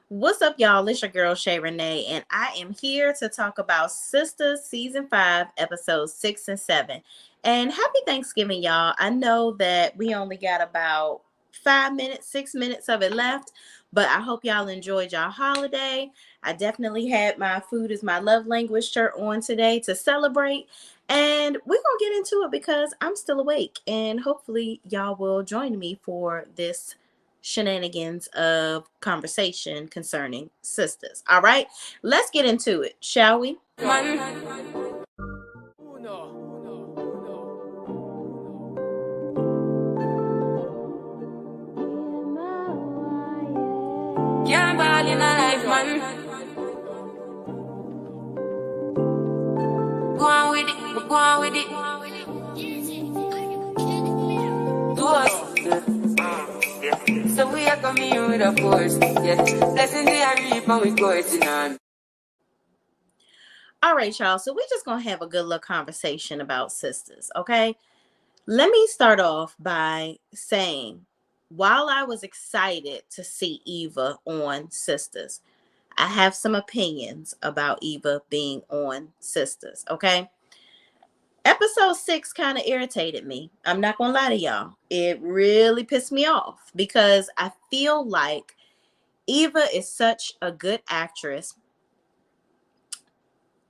What's up, y'all? It's your girl Shay Renee, and I am here to talk about Sistas Season 5, Episodes 6 and 7. And happy Thanksgiving, y'all. I know that we only got about 5 minutes, 6 minutes of it left, but I hope y'all enjoyed y'all holiday. I definitely had my food is my love language shirt on today to celebrate. And we're going to get into it because I'm still awake, and hopefully, y'all will join me for this shenanigans of conversation concerning sisters. All right, let's get into it, shall we? Can't ball in a life, man. Go on with it, go on with it. Do us. So we are coming here with a force. Yeah. Blessing the reap and we coursing on. All right, y'all. So we're just gonna have a good little conversation about sisters, okay? Let me start off by saying, while I was excited to see Eva on Sisters, I have some opinions about Eva being on Sisters, okay? Episode 6 kind of irritated me. I'm not going to lie to y'all. It really pissed me off because I feel like Eva is such a good actress.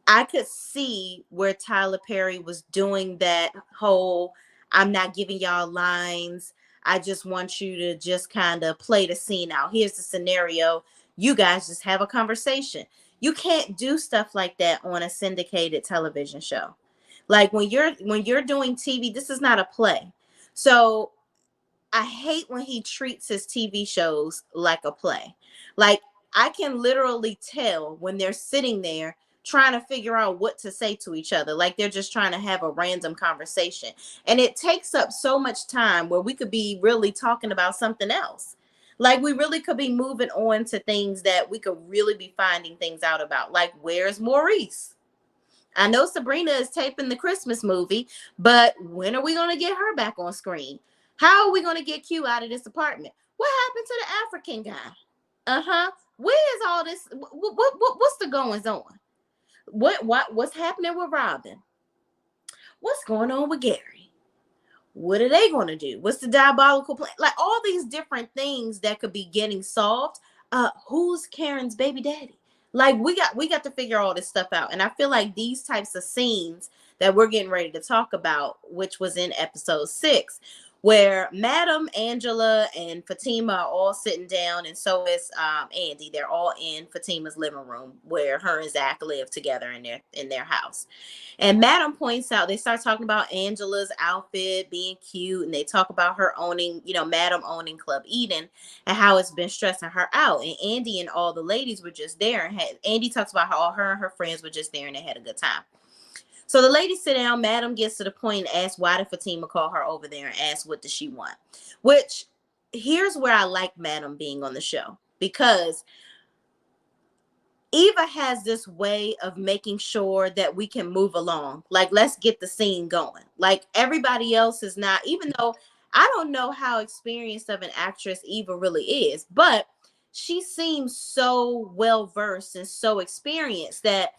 I could see where Tyler Perry was doing that whole I'm not giving y'all lines. I just want you to just kind of play the scene out. Here's the scenario. You guys just have a conversation. You can't do stuff like that on a syndicated television show. Like when you're doing TV, this is not a play. So I hate when he treats his TV shows like a play. Like I can literally tell when they're sitting there trying to figure out what to say to each other. Like they're just trying to have a random conversation. And it takes up so much time where we could be really talking about something else. Like we really could be moving on to things that we could really be finding things out about. Like where's Maurice? I know Sabrina is taping the Christmas movie, but when are we going to get her back on screen? How are we going to get Q out of this apartment? What happened to the African guy? Uh-huh. Where is all this? What's the goings on? What's happening with Robin? What's going on with Gary? What are they going to do? What's the diabolical plan? Like all these different things that could be getting solved. Who's Karen's baby daddy? Like we got to figure all this stuff out. And I feel like these types of scenes that we're getting ready to talk about, which was in episode 6, where Madam Angela and Fatima are all sitting down, and so is Andy. They're all in Fatima's living room where her and Zach live together in their house. And Madam points out, they start talking about Angela's outfit being cute, and they talk about her owning, Madam owning Club Eden and how it's been stressing her out. And Andy and all the ladies were just there, and Andy talks about how all her and her friends were just there and they had a good time. So the ladies sit down, Madam gets to the point and asks why did Fatima call her over there and ask what does she want? Which, here's where I like Madam being on the show, because Eva has this way of making sure that we can move along. Like, let's get the scene going. Like, everybody else is not, even though I don't know how experienced of an actress Eva really is, but she seems so well versed and so experienced that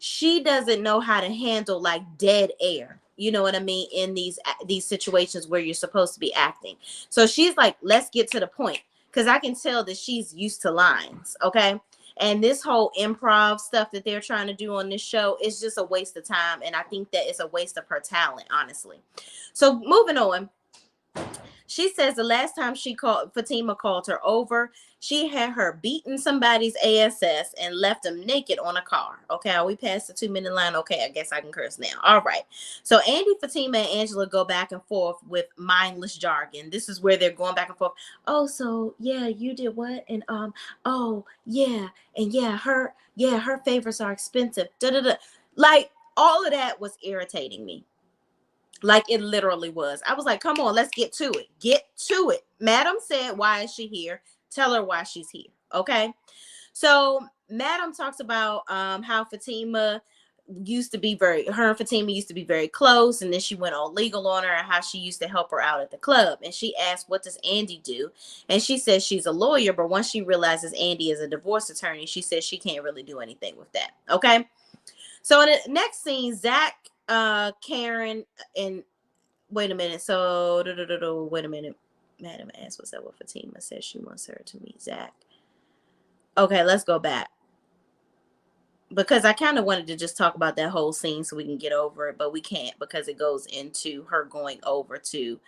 she doesn't know how to handle like dead air. You know what I mean? In these situations where you're supposed to be acting. So she's like, let's get to the point. Because I can tell that she's used to lines. Okay. And this whole improv stuff that they're trying to do on this show is just a waste of time. And I think that it's a waste of her talent, honestly. So moving on. She says the last time Fatima called her over, she had her beating somebody's ASS and left them naked on a car. Okay, are we past the 2-minute line? Okay, I guess I can curse now. All right. So Andy, Fatima, and Angela go back and forth with mindless jargon. This is where they're going back and forth. Oh, so yeah, you did what? And oh yeah, and her favors are expensive. Da da da. Like all of that was irritating me. Like it literally was. I was like, come on, let's get to it. Get to it. Madam said, why is she here? Tell her why she's here. Okay. So Madam talks about how Fatima used to be her and Fatima used to be very close, and then she went all legal on her and how she used to help her out at the club. And she asked, what does Andy do? And she says she's a lawyer, but once she realizes Andy is a divorce attorney, she says she can't really do anything with that. Okay. So in the next scene, Zach, Karen, and wait a minute. So wait a minute. Madam asked what's up with Fatima. Says she wants her to meet Zach. Okay, let's go back. Because I kind of wanted to just talk about that whole scene so we can get over it, but we can't because it goes into her going over to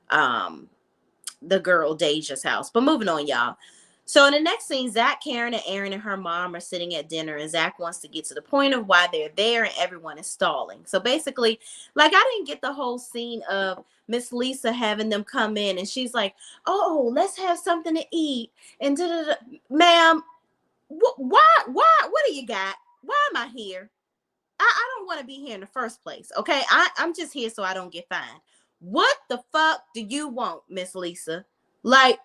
the girl Deja's house. But moving on, y'all. So in the next scene, Zach, Karen, and Aaron and her mom are sitting at dinner, and Zach wants to get to the point of why they're there, and everyone is stalling. So basically, like, I didn't get the whole scene of Miss Lisa having them come in, and she's like, "Oh, let's have something to eat," and ma'am, what do you got? Why am I here? I don't want to be here in the first place. Okay. I'm just here so I don't get fined. What the fuck do you want, Miss Lisa? Like,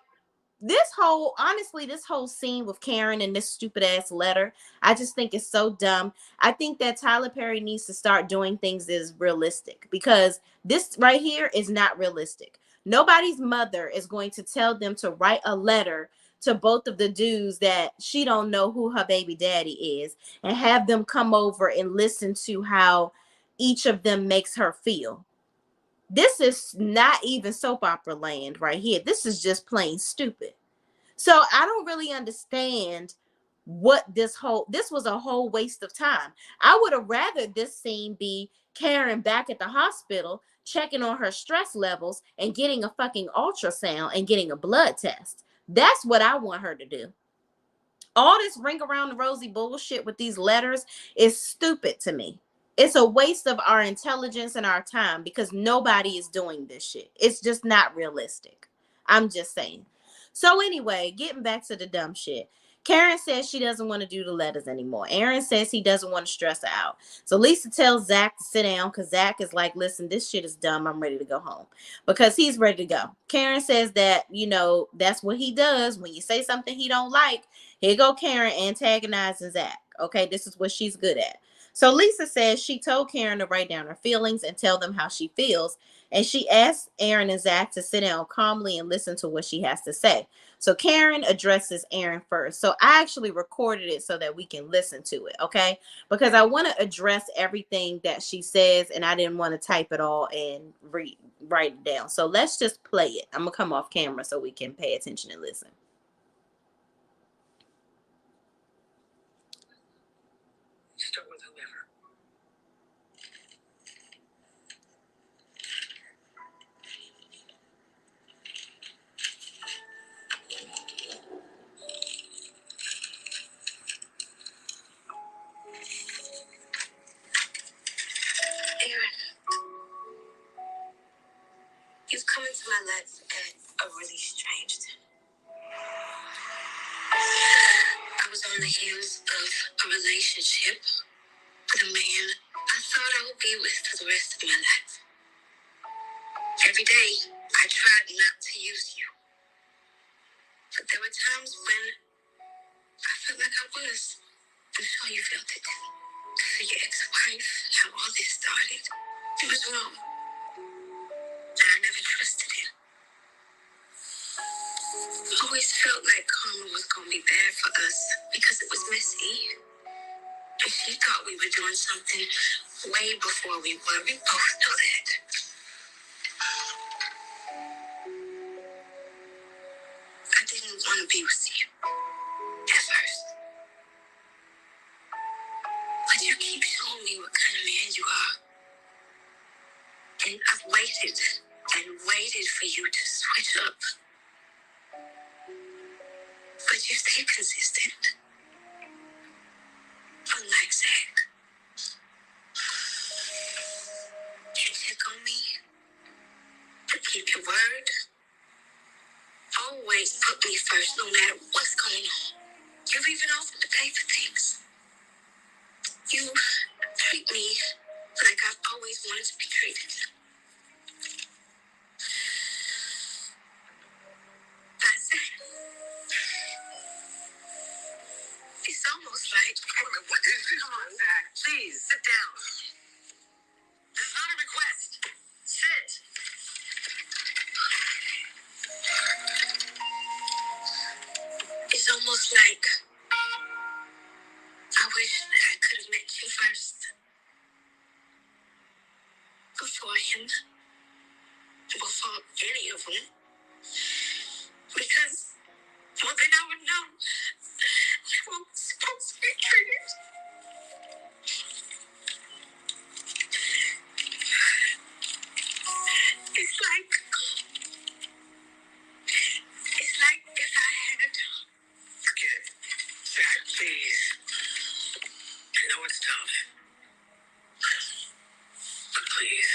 this whole scene with Karen and this stupid ass letter, I just think it's so dumb. I think that Tyler Perry needs to start doing things that is realistic, because this right here is not realistic. Nobody's mother is going to tell them to write a letter to both of the dudes that she don't know who her baby daddy is, and have them come over and listen to how each of them makes her feel. This is not even soap opera land right here. This is just plain stupid. So I don't really understand what this was a whole waste of time. I would have rather this scene be Karen back at the hospital checking on her stress levels and getting a fucking ultrasound and getting a blood test. That's what I want her to do. All this ring around the rosy bullshit with these letters is stupid to me. It's a waste of our intelligence and our time because nobody is doing this shit. It's just not realistic. I'm just saying. So anyway, getting back to the dumb shit. Karen says she doesn't want to do the letters anymore. Aaron says he doesn't want to stress her out. So Lisa tells Zach to sit down because Zach is like, listen, this shit is dumb. I'm ready to go home, because he's ready to go. Karen says that, that's what he does. When you say something he don't like, here go Karen antagonizing Zach. Okay, this is what she's good at. So Lisa says she told Karen to write down her feelings and tell them how she feels. And she asked Aaron and Zach to sit down calmly and listen to what she has to say. So Karen addresses Aaron first. So I actually recorded it so that we can listen to it, okay? Because I want to address everything that she says, and I didn't want to type it all and write it down. So let's just play it. I'm going to come off camera so we can pay attention and listen. Start with whoever. Aaron, you've come into my life at a really strange time. I was on the heels of a relationship with a man I thought I would be with for the rest of my life. Every day, I tried not to use you. But there were times when I felt like I was. I'm sure you felt it. For your ex-wife, how all this started, it was wrong. And I never trusted it. I always felt like karma was going to be bad for us because it was messy. And she thought we were doing something way before we were. We both know that. I didn't want to be with you at first. But you keep showing me what kind of man you are. And I've waited and waited for you to switch up. But you stay consistent. Unlike Zach. You check on me. You keep your word. Always put me first, no matter what's going on. You've even offered to pay for things. You treat me like I've always wanted to be treated. By Zach. It's almost like. Wait a minute, what is this? Come on, Zach. Please, sit down. This is not a request. Sit. It's almost like I wish that I could have met you first. Before him. Before any of them. Because well, then I would know how I'm supposed to be treated. It's like if I had. Forget it. Zach, please. I know it's tough. But please.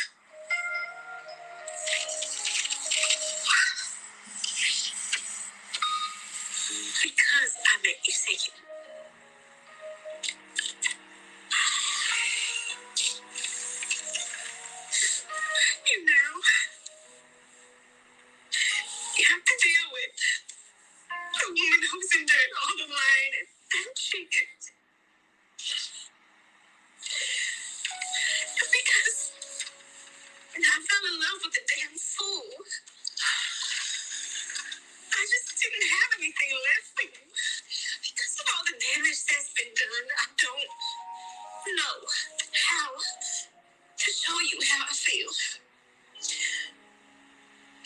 Because I met you second. You know, you have to deal with a woman who's endured all the line and cheated. Because when I fell in love with a damn fool, I just didn't have anything left for you. Because of all the damage that's been done, I don't know how to show you how I feel.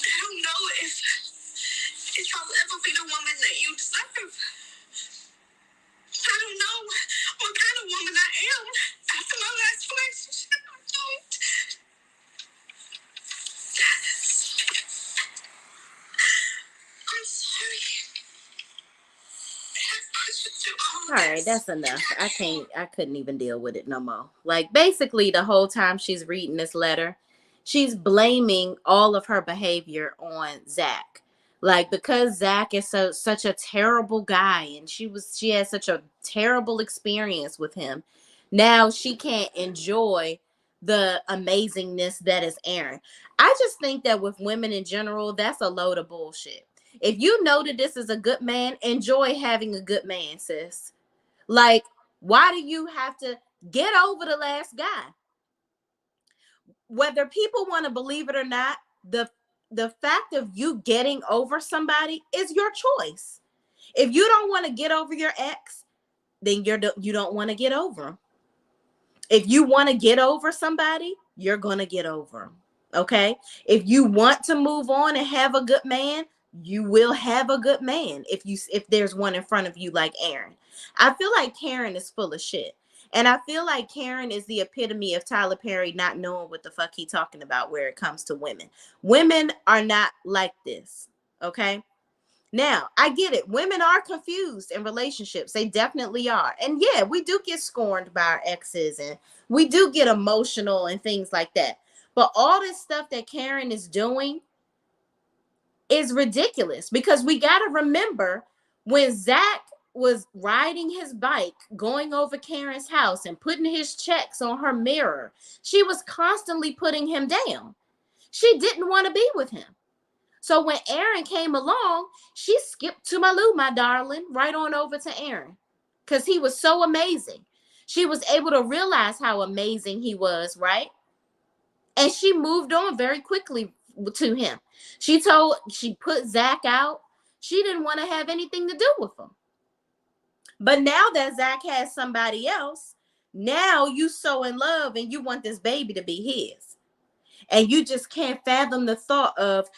I don't know if I'll ever be the woman that you deserve. I don't know what kind of woman I am after my last relationship. I don't. I'm sorry. I put you through all right, that's enough. I couldn't even deal with it no more. Like, basically, the whole time she's reading this letter, she's blaming all of her behavior on Zach. Like, because Zach is such a terrible guy and she had such a terrible experience with him. Now she can't enjoy the amazingness that is Aaron. I just think that with women in general, that's a load of bullshit. If you know that this is a good man, enjoy having a good man, sis. Like, why do you have to get over the last guy? Whether people want to believe it or not, the fact of you getting over somebody is your choice. If you don't want to get over your ex, then you don't want to get over them. If you want to get over somebody, you're going to get over them. Okay? If you want to move on and have a good man, you will have a good man if there's one in front of you like Aaron. I feel like Karen is full of shit. And I feel like Karen is the epitome of Tyler Perry not knowing what the fuck he talking about where it comes to women. Women are not like this. Okay? Now, I get it. Women are confused in relationships. They definitely are. And yeah, we do get scorned by our exes and we do get emotional and things like that. But all this stuff that Karen is doing is ridiculous because we got to remember when Zach was riding his bike, going over Karen's house and putting his checks on her mirror, she was constantly putting him down. She didn't want to be with him. So when Aaron came along, she skipped to Malou, my darling, right on over to Aaron because he was so amazing. She was able to realize how amazing he was, right? And she moved on very quickly to him. She put Zach out. She didn't want to have anything to do with him. But now that Zach has somebody else, now you so in love and you want this baby to be his. And you just can't fathom the thought of,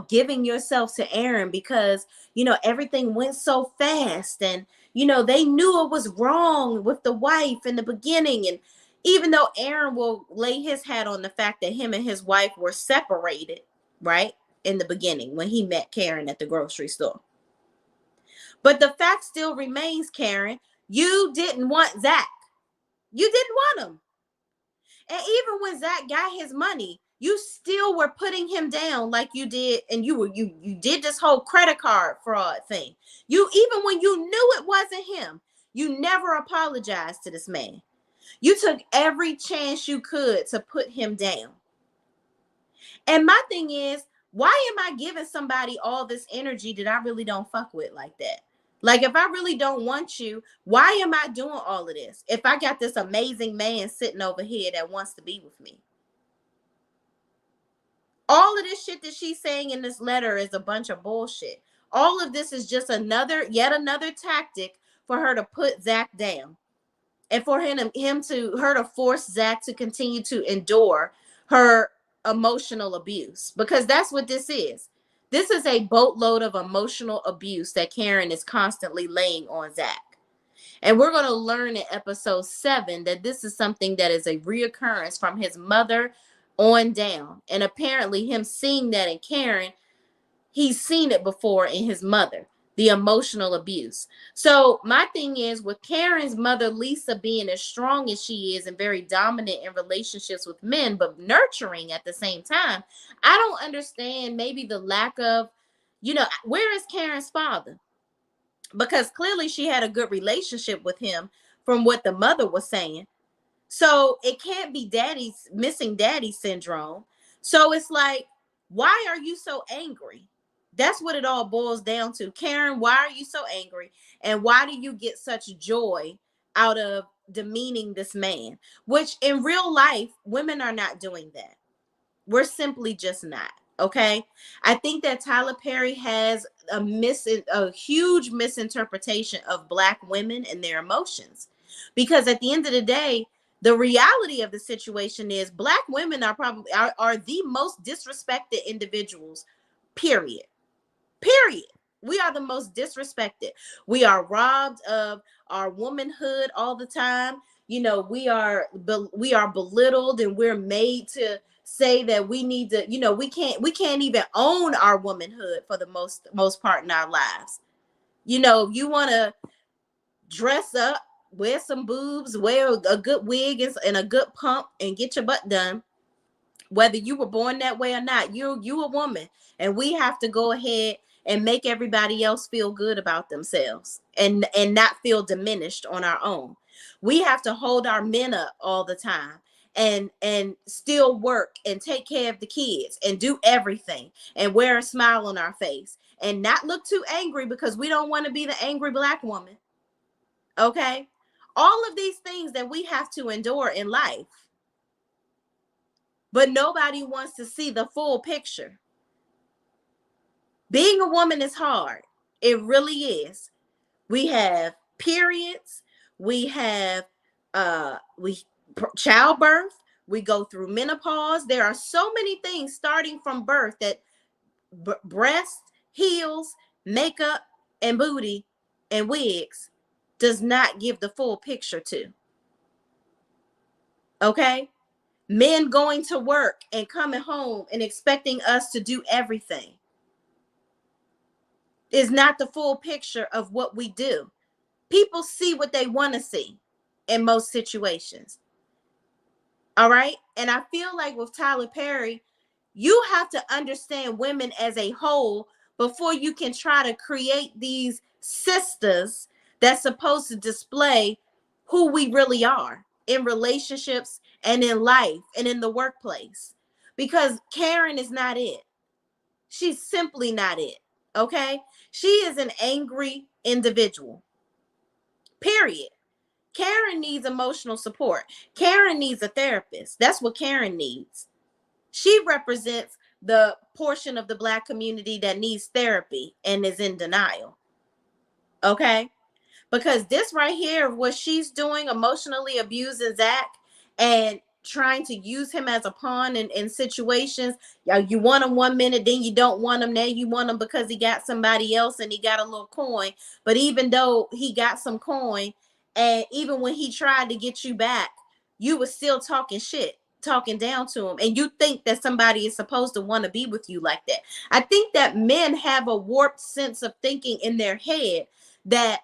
giving yourself to Aaron because, everything went so fast and, they knew it was wrong with the wife in the beginning. And even though Aaron will lay his hat on the fact that him and his wife were separated, right, in the beginning when he met Karen at the grocery store. But the fact still remains, Karen, you didn't want Zach. You didn't want him. And even when Zach got his money, you still were putting him down like you did, and you did this whole credit card fraud thing. Even when you knew it wasn't him, you never apologized to this man. You took every chance you could to put him down. And my thing is, why am I giving somebody all this energy that I really don't fuck with like that? Like, if I really don't want you, why am I doing all of this? If I got this amazing man sitting over here that wants to be with me. All of this shit that she's saying in this letter is a bunch of bullshit. All of this is just yet another tactic for her to put Zach down. And for her to force Zach to continue to endure her emotional abuse. Because that's what this is. This is a boatload of emotional abuse that Karen is constantly laying on Zach. And we're going to learn in episode 7 that this is something that is a reoccurrence from his mother on down. And apparently him seeing that in Karen, he's seen it before in his mother, the emotional abuse. So my thing is, with Karen's mother, Lisa, being as strong as she is and very dominant in relationships with men, but nurturing at the same time, I don't understand maybe the lack of, where is Karen's father? Because clearly she had a good relationship with him from what the mother was saying. So it can't be missing daddy syndrome. So it's like, why are you so angry? That's what it all boils down to. Karen, why are you so angry? And why do you get such joy out of demeaning this man? Which in real life, women are not doing that. We're simply just not. Okay. I think that Tyler Perry has a huge misinterpretation of Black women and their emotions. Because at the end of the day, the reality of the situation is Black women are the most disrespected individuals, period. Period. We are the most disrespected. We are robbed of our womanhood all the time. We are belittled, and we're made to say that we need to, we can't even own our womanhood for the most part in our lives. You want to dress up, wear some boobs, wear a good wig and a good pump, and get your butt done. Whether you were born that way or not, you a woman, and we have to go ahead and make everybody else feel good about themselves and not feel diminished on our own. We have to hold our men up all the time and still work and take care of the kids and do everything and wear a smile on our face and not look too angry, because we don't want to be the angry Black woman. Okay? All of these things that we have to endure in life. But nobody wants to see the full picture. Being a woman is hard. It really is. We have periods. We have childbirth. We go through menopause. There are so many things starting from birth that breast, heels, makeup, and booty and wigs does not give the full picture to. Okay? Men going to work and coming home and expecting us to do everything is not the full picture of what we do. People see what they want to see in most situations. All right. And I feel like with Tyler Perry, you have to understand women as a whole before you can try to create these sisters that's supposed to display who we really are in relationships and in life and in the workplace. Because Karen is not it. She's simply not it. Okay? She is an angry individual. Period. Karen needs emotional support. Karen needs a therapist. That's what Karen needs. She represents the portion of the Black community that needs therapy and is in denial. Okay? Because this right here, what she's doing, emotionally abusing Zach and trying to use him as a pawn in situations. You want him 1 minute, then you don't want him. Now you want him because he got somebody else and he got a little coin. But even though he got some coin, and even when he tried to get you back, you were still talking shit, talking down to him. And you think that somebody is supposed to want to be with you like that. I think that men have a warped sense of thinking in their head that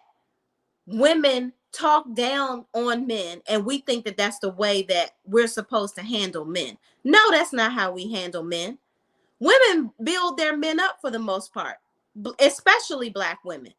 women talk down on men, and we think that that's the way that we're supposed to handle men. No, that's not how we handle men. Women build their men up for the most part, especially Black women.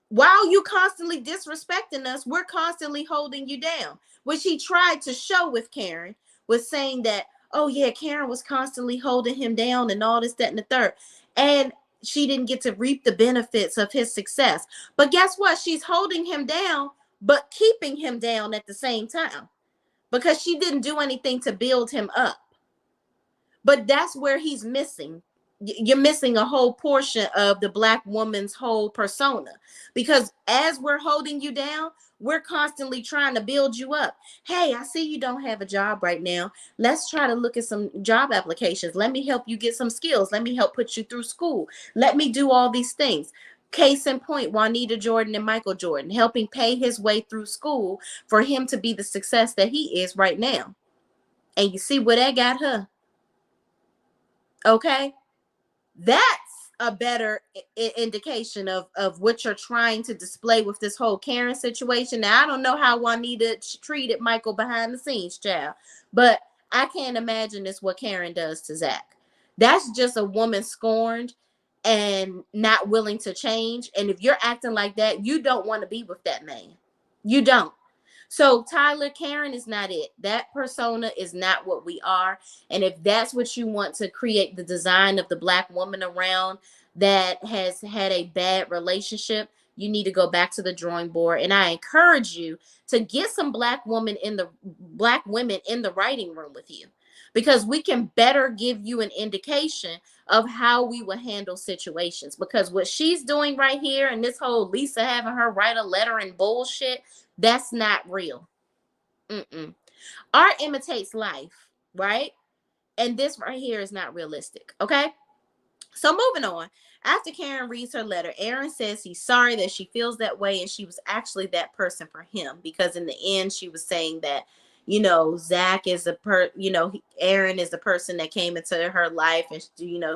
While you constantly disrespecting us, we're constantly holding you down, which he tried to show with Karen, was saying that, oh yeah, Karen was constantly holding him down and all this, that, and the third. And she didn't get to reap the benefits of his success. But guess what? She's holding him down, but keeping him down at the same time because she didn't do anything to build him up. But that's where he's missing. You're missing a whole portion of the Black woman's whole persona, because as we're holding you down, we're constantly trying to build you up. Hey, I see you don't have a job right now. Let's try to look at some job applications. Let me help you get some skills. Let me help put you through school. Let me do all these things. Case in point, Juanita Jordan and Michael Jordan, helping pay his way through school for him to be the success that he is right now. And you see where that got her. Okay, that's a better indication of what you're trying to display with this whole Karen situation. Now, I don't know how Juanita treated Michael behind the scenes, child, but I can't imagine it's what Karen does to Zach. That's just a woman scorned and not willing to change. And if you're acting like that, you don't want to be with that man. You don't. So Tyler, Karen is not it. That persona is not what we are. And if that's what you want to create the design of the Black woman around that has had a bad relationship, you need to go back to the drawing board. And I encourage you to get some Black women in the writing room with you, because we can better give you an indication of how we will handle situations. Because what she's doing right here and this whole Lisa having her write a letter and bullshit, that's not real. Art imitates life, right? And this right here is not realistic. Okay. So moving on. After Karen reads her letter, Aaron says he's sorry that she feels that way, and she was actually that person for him, because in the end she was saying that, Zach is Aaron is the person that came into her life, and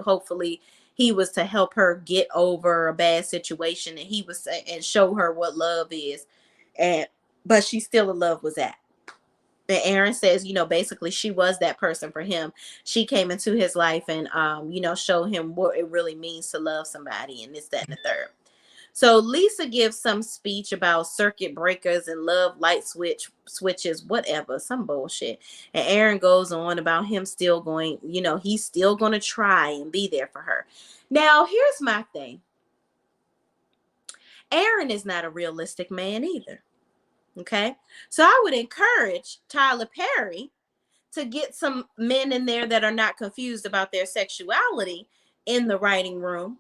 hopefully he was to help her get over a bad situation, and he was and show her what love is, but she's still in love with Zach. And Aaron says, basically she was that person for him. She came into his life and, showed him what it really means to love somebody, and this, that, and the third. So Lisa gives some speech about circuit breakers and love light switches, whatever, some bullshit. And Aaron goes on about him still going, he's still going to try and be there for her. Now, here's my thing. Aaron is not a realistic man either. Okay, so I would encourage Tyler Perry to get some men in there that are not confused about their sexuality in the writing room,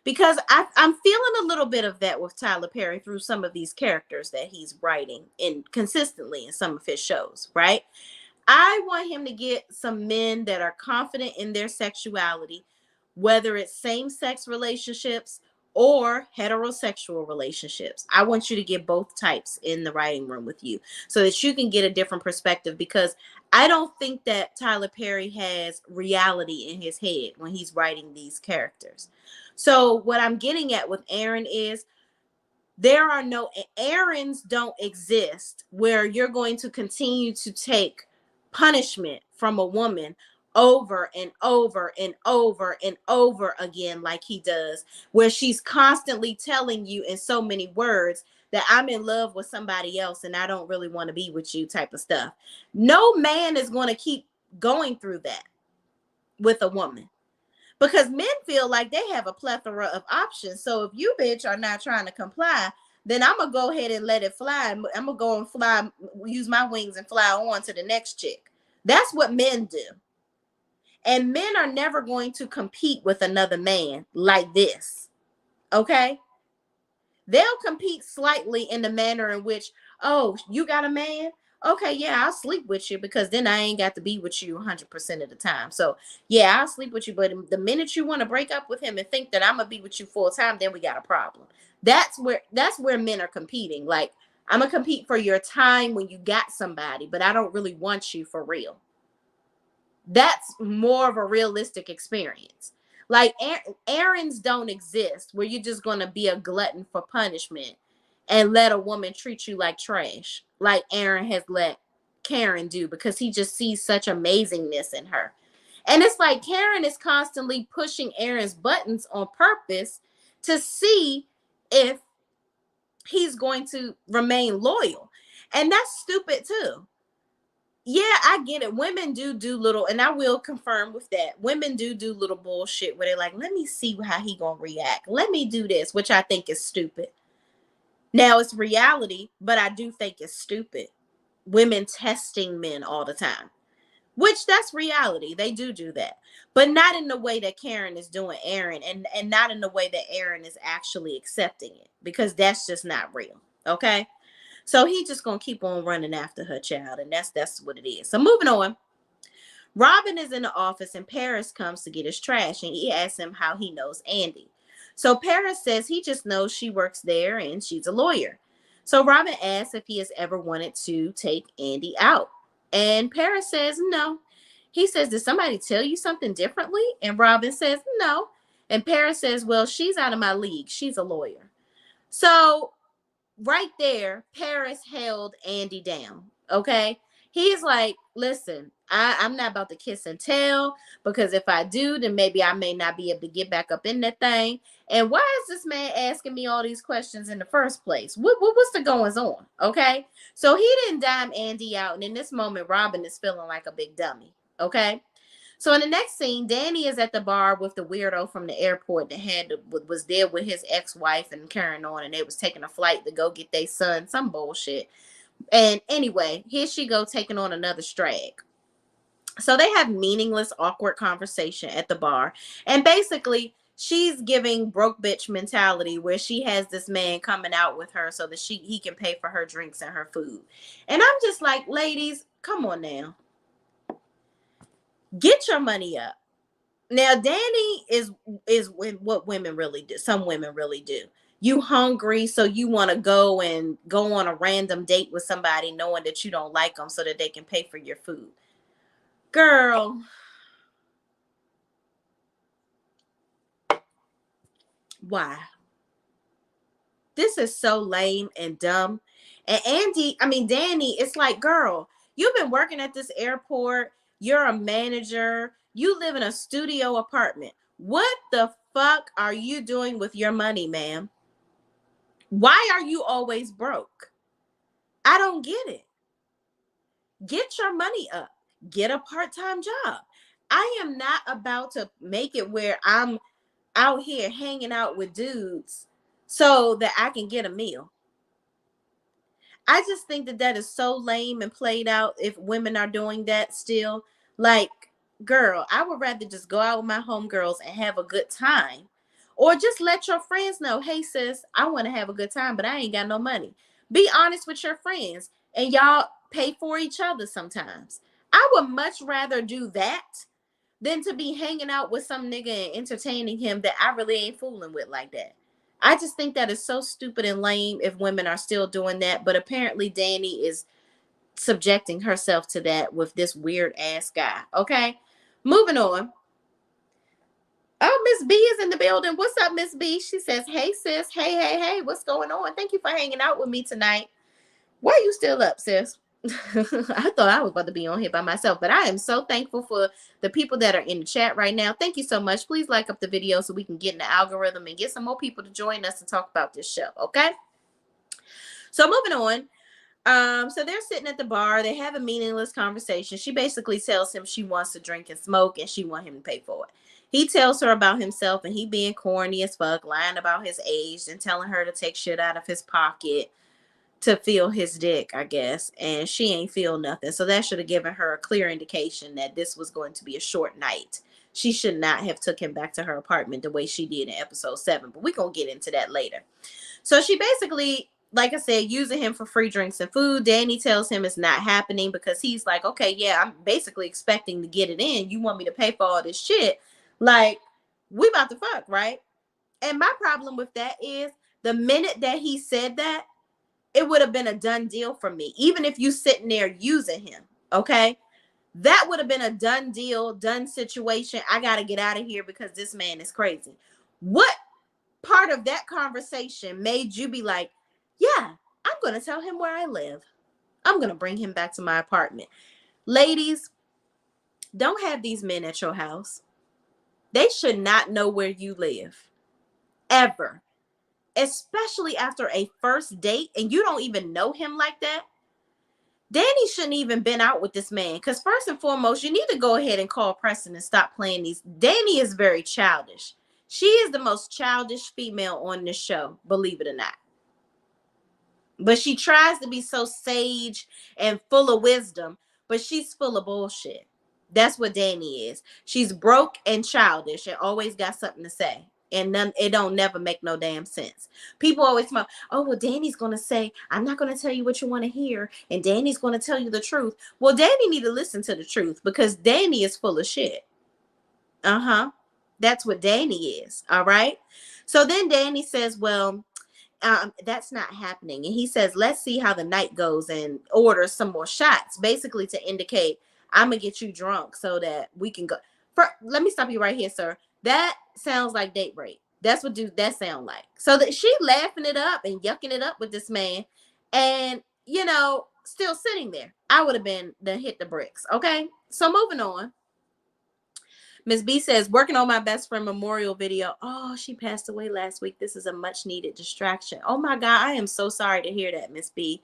because I'm feeling a little bit of that with Tyler Perry through some of these characters that he's writing in consistently in some of his shows, right? I want him to get some men that are confident in their sexuality, whether it's same-sex relationships or heterosexual relationships. I want you to get both types in the writing room with you so that you can get a different perspective, because I don't think that Tyler Perry has reality in his head when he's writing these characters. So what I'm getting at with Aaron is there are no Aarons don't exist where you're going to continue to take punishment from a woman over and over and over and over again, like he does, where she's constantly telling you in so many words that I'm in love with somebody else and I don't really want to be with you, type of stuff. No man is going to keep going through that with a woman, because men feel like they have a plethora of options. So if you bitch are not trying to comply, then I'm gonna go ahead and let it fly. I'm gonna go and fly, use my wings and fly on to the next chick. That's what men do. And men are never going to compete with another man like this. Okay? They'll compete slightly in the manner in which, oh, you got a man? Okay, yeah, I'll sleep with you, because then I ain't got to be with you 100% of the time. So, yeah, I'll sleep with you. But the minute you want to break up with him and think that I'm going to be with you full time, then we got a problem. That's where men are competing. Like, I'm going to compete for your time when you got somebody, but I don't really want you for real. That's more of a realistic experience. Like, errands don't exist where you're just going to be a glutton for punishment and let a woman treat you like trash, like Aaron has let Karen do, because he just sees such amazingness in her. And it's like Karen is constantly pushing Aaron's buttons on purpose to see if he's going to remain loyal. And that's stupid too. Yeah, I get it. Women do little, and I will confirm with that. Women do little bullshit where they're like, let me see how he gonna react. Let me do this, which I think is stupid. Now it's reality, but I do think it's stupid. Women testing men all the time, which that's reality. They do that, but not in the way that Karen is doing Aaron, and not in the way that Aaron is actually accepting it, because that's just not real. Okay. So he just gonna keep on running after her child, and that's what it is. So moving on. Robin is in the office and Paris comes to get his trash and he asks him how he knows Andy. So Paris says he just knows she works there and she's a lawyer. So Robin asks if he has ever wanted to take Andy out. And Paris says no. He says, did somebody tell you something differently? And Robin says no. And Paris says, well, she's out of my league. She's a lawyer. So right there, Paris held Andy down. Okay. He's like, listen, I'm not about to kiss and tell, because if I do, then maybe I may not be able to get back up in that thing. And why is this man asking me all these questions in the first place? What's the goings on? Okay. So he didn't dime Andy out. And in this moment, Robin is feeling like a big dummy. Okay. So in the next scene, Danny is at the bar with the weirdo from the airport that was there with his ex-wife and carrying on, and they was taking a flight to go get their son, some bullshit. And anyway, here she go taking on another strag. So they have meaningless, awkward conversation at the bar, and basically she's giving broke bitch mentality where she has this man coming out with her so that he can pay for her drinks and her food. And I'm just like, ladies, come on now, get your money up. Now, Danny is what women really do. Some women really do. You hungry, so you want to go on a random date with somebody knowing that you don't like them so that they can pay for your food. Girl, why? This is so lame and dumb. And Danny, it's like, girl, you've been working at this airport. You're a manager. You live in a studio apartment. What the fuck are you doing with your money, ma'am? Why are you always broke? I don't get it. Get your money up. Get a part-time job. I am not about to make it where I'm out here hanging out with dudes so that I can get a meal. I just think that is so lame and played out if women are doing that still. Like, girl, I would rather just go out with my homegirls and have a good time. Or just let your friends know, hey, sis, I want to have a good time, but I ain't got no money. Be honest with your friends and y'all pay for each other sometimes. I would much rather do that than to be hanging out with some nigga and entertaining him that I really ain't fooling with like that. I just think that is so stupid and lame if women are still doing that. But apparently Danny is subjecting herself to that with this weird ass guy. Okay, moving on. Oh, Miss B is in the building. What's up, Miss B? She says, hey, sis. Hey. What's going on? Thank you for hanging out with me tonight. Why are you still up, sis? I thought I was about to be on here by myself, but I am so thankful for the people that are in the chat right now. Thank you so much. Please like up the video so we can get in the algorithm and get some more people to join us and talk about this show. Okay. So moving on. So they're sitting at the bar. They have a meaningless conversation. She basically tells him she wants to drink and smoke and she wants him to pay for it. He tells her about himself and he being corny as fuck, lying about his age and telling her to take shit out of his pocket to feel his dick, I guess, and she ain't feel nothing. So that should have given her a clear indication that this was going to be a short night. She should not have took him back to her apartment the way she did in episode 7, but we're going to get into that later. So she basically, like I said, using him for free drinks and food. Danny tells him it's not happening because he's like, okay, yeah, I'm basically expecting to get it in. You want me to pay for all this shit? Like, we about to fuck, right? And my problem with that is the minute that he said that, it would have been a done deal for me. Even if you sitting there using him, okay? That would have been a done deal, done situation. I got to get out of here because this man is crazy. What part of that conversation made you be like, yeah, I'm going to tell him where I live. I'm going to bring him back to my apartment. Ladies, don't have these men at your house. They should not know where you live. Ever. Especially after a first date and you don't even know him like that. Danny shouldn't even been out with this man. Because first and foremost, you need to go ahead and call Preston and stop playing these. Danny is very childish. She is the most childish female on this show, believe it or not. But she tries to be so sage and full of wisdom, but she's full of bullshit. That's what Danny is. She's broke and childish and always got something to say. And none, it don't never make no damn sense. People always say, oh, well, Danny's going to say, I'm not going to tell you what you want to hear. And Danny's going to tell you the truth. Well, Danny need to listen to the truth because Danny is full of shit. Uh-huh. That's what Danny is. All right. So then Danny says, well, that's not happening. And he says, let's see how the night goes and orders some more shots, basically to indicate I'm going to get you drunk so that we can go. Let me stop you right here, sir. That sounds like date rape. That's what that sound like. So that she laughing it up and yucking it up with this man and, still sitting there. I would have been the hit the bricks. Okay. So moving on. Miss B says, working on my best friend memorial video. Oh, she passed away last week. This is a much needed distraction. Oh my God. I am so sorry to hear that, Miss B.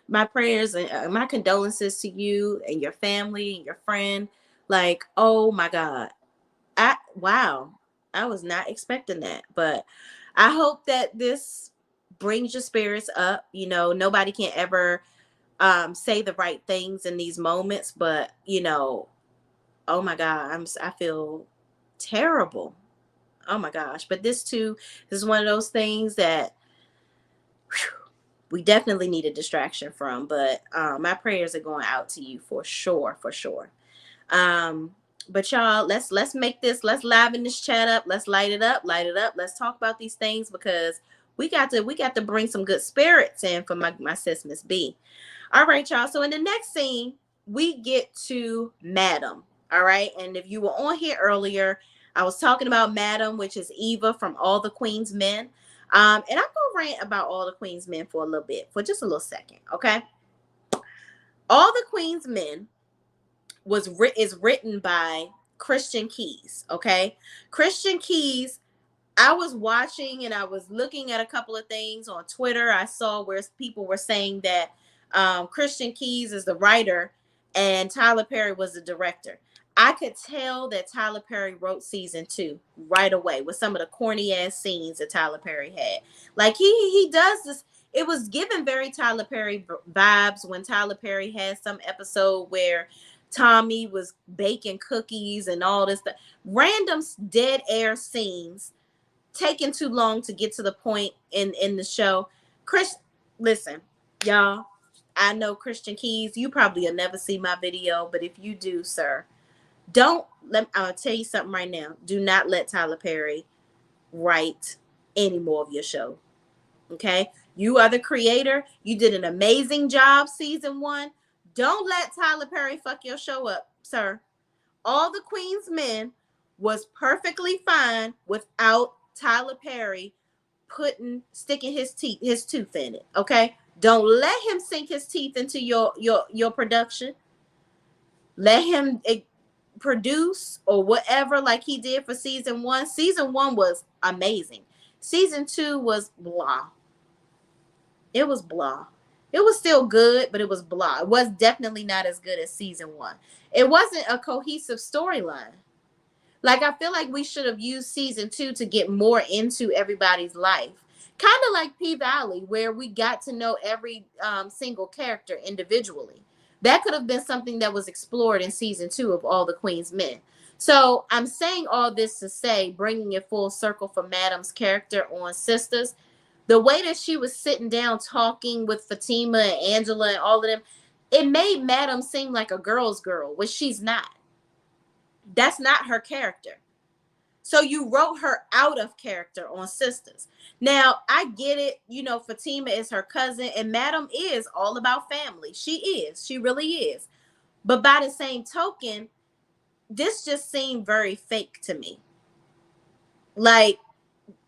My prayers and my condolences to you and your family and your friend. Like, oh my God. Wow. I was not expecting that, but I hope that this brings your spirits up. Nobody can ever say the right things in these moments, but oh my God, I feel terrible. Oh my gosh. But this is one of those things that we definitely need a distraction from. But my prayers are going out to you for sure, for sure. But y'all, let's make this, let's liven this chat up. Let's light it up. Let's talk about these things because we got to bring some good spirits in for my sis, Miss B. All right, y'all. So in the next scene, we get to Madam. All right. And if you were on here earlier, I was talking about Madam, which is Eva from All the Queen's Men. And I'm going to rant about All the Queen's Men for a little bit, for just a little second. Okay. All the Queen's Men is written by Christian Keys. Okay. Christian Keys. I was watching and I was looking at a couple of things on Twitter. I saw where people were saying that Christian Keys is the writer and Tyler Perry was the director. I could tell that Tyler Perry wrote season 2 right away with some of the corny ass scenes that Tyler Perry had. Like he does this. It was given very Tyler Perry vibes when Tyler Perry had some episode where Tommy was baking cookies and all this stuff. Random dead air scenes taking too long to get to the point in the show. Listen, y'all, I know Christian Keys, you probably will never see my video, but if you do, sir, I'll tell you something right now. Do not let Tyler Perry write any more of your show. Okay? You are the creator. You did an amazing job season 1. Don't let Tyler Perry fuck your show up, sir. All the Queen's Men was perfectly fine without Tyler Perry sticking his tooth in it. Okay, don't let him sink his teeth into your production. Let him produce or whatever like he did for season 1. Season 1 was amazing. Season 2 was blah. It was blah. It was still good, but it was blah. It was definitely not as good as season 1. It wasn't a cohesive storyline. Like, I feel like we should have used season 2 to get more into everybody's life. Kind of like P-Valley, where we got to know every single character individually. That could have been something that was explored in season 2 of All the Queen's Men. So I'm saying all this to say, bringing it full circle for Madam's character on Sistas, the way that she was sitting down talking with Fatima and Angela and all of them, it made Madam seem like a girl's girl, which she's not. That's not her character. So you wrote her out of character on Sistas. Now, I get it. Fatima is her cousin, and Madam is all about family. She is. She really is. But by the same token, this just seemed very fake to me. Like,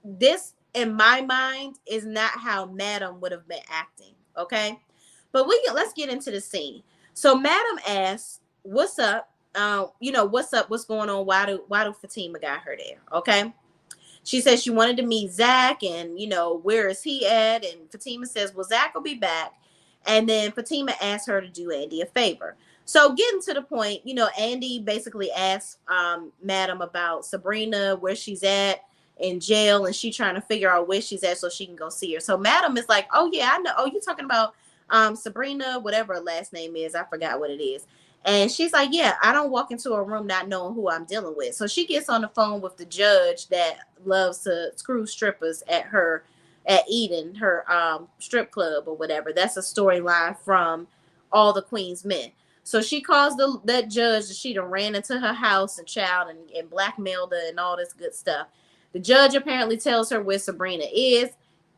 this, in my mind, is not how Madam would have been acting. Okay? But let's get into the scene. So Madam asks, what's up? What's up? What's going on? Why do Fatima got her there? Okay. She says she wanted to meet Zach and, where is he at? And Fatima says, well, Zach will be back. And then Fatima asked her to do Andy a favor. So getting to the point, Andy basically asked Madam about Sabrina, where she's at in jail, and she trying to figure out where she's at so she can go see her. So Madam is like, oh yeah, I know. Oh, you talking about Sabrina, whatever her last name is. I forgot what it is. And she's like, yeah, I don't walk into a room not knowing who I'm dealing with. So she gets on the phone with the judge that loves to screw strippers at Eden, her strip club or whatever. That's a storyline from All the Queen's Men. So she calls that judge that she done ran into her house and child and blackmailed her and all this good stuff. The judge apparently tells her where Sabrina is.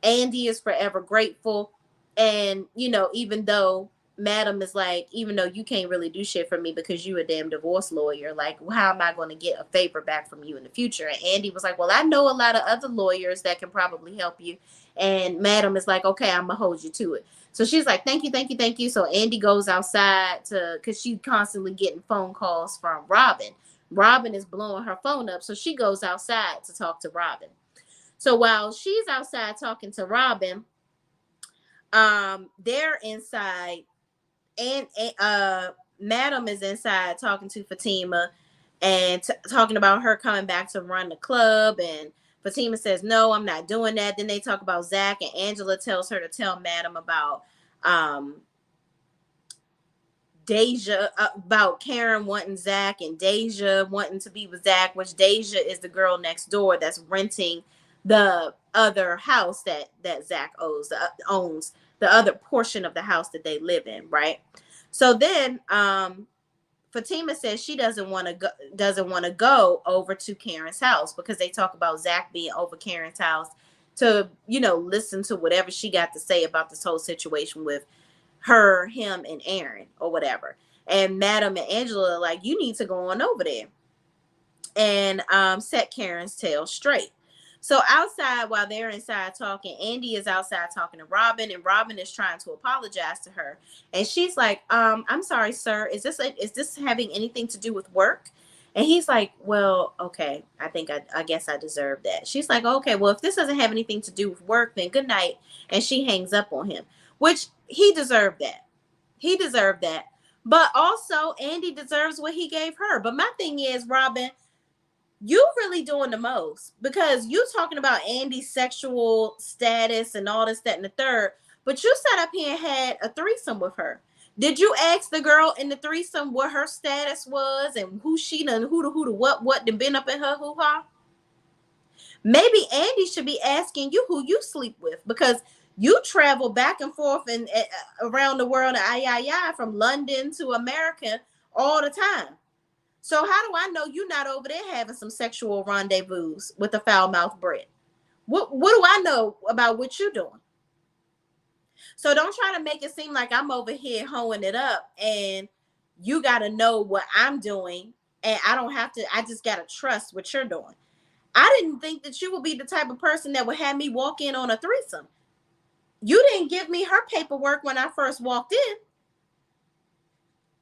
Andy is forever grateful. And, even though Madam is like, even though you can't really do shit for me because you a damn divorce lawyer, like, how am I going to get a favor back from you in the future? And Andy was like, well, I know a lot of other lawyers that can probably help you. And Madam is like, okay, I'm going to hold you to it. So she's like, thank you, thank you, thank you. So Andy goes outside because she's constantly getting phone calls from Robin. Robin is blowing her phone up. So she goes outside to talk to Robin. So while she's outside talking to Robin, they're inside, and Madam is inside talking to Fatima and talking about her coming back to run the club. And Fatima says, no, I'm not doing that. Then they talk about Zach, and Angela tells her to tell Madam about Deja, about Karen wanting Zach and Deja wanting to be with Zach, which Deja is the girl next door that's renting the other house that Zach owns the other portion of the house that they live in, right? So then Fatima says she doesn't want to go over to Karen's house because they talk about Zach being over Karen's house to, listen to whatever she got to say about this whole situation with her, him, and Aaron or whatever. And Madam and Angela are like, you need to go on over there and set Karen's tail straight. So outside, while they're inside talking, Andy is outside talking to Robin, and Robin is trying to apologize to her. And she's like, I'm sorry, sir. Is this having anything to do with work? And he's like, well, okay, I guess I deserve that. She's like, okay, well, if this doesn't have anything to do with work, then good night. And she hangs up on him, which he deserved that. He deserved that. But also, Andy deserves what he gave her. But my thing is, Robin, you really doing the most, because you talking about Andy's sexual status and all this, that, and the third, but you sat up here and had a threesome with her. Did you ask the girl in the threesome what her status was and who she done, who the what done been up in her hoo-ha? Maybe Andy should be asking you who you sleep with, because you travel back and forth and around the world from London to America all the time. So how do I know you're not over there having some sexual rendezvous with a foul-mouthed Brit? What do I know about what you're doing? So don't try to make it seem like I'm over here hoeing it up and you got to know what I'm doing, and I don't have to. I just got to trust what you're doing. I didn't think that you would be the type of person that would have me walk in on a threesome. You didn't give me her paperwork when I first walked in.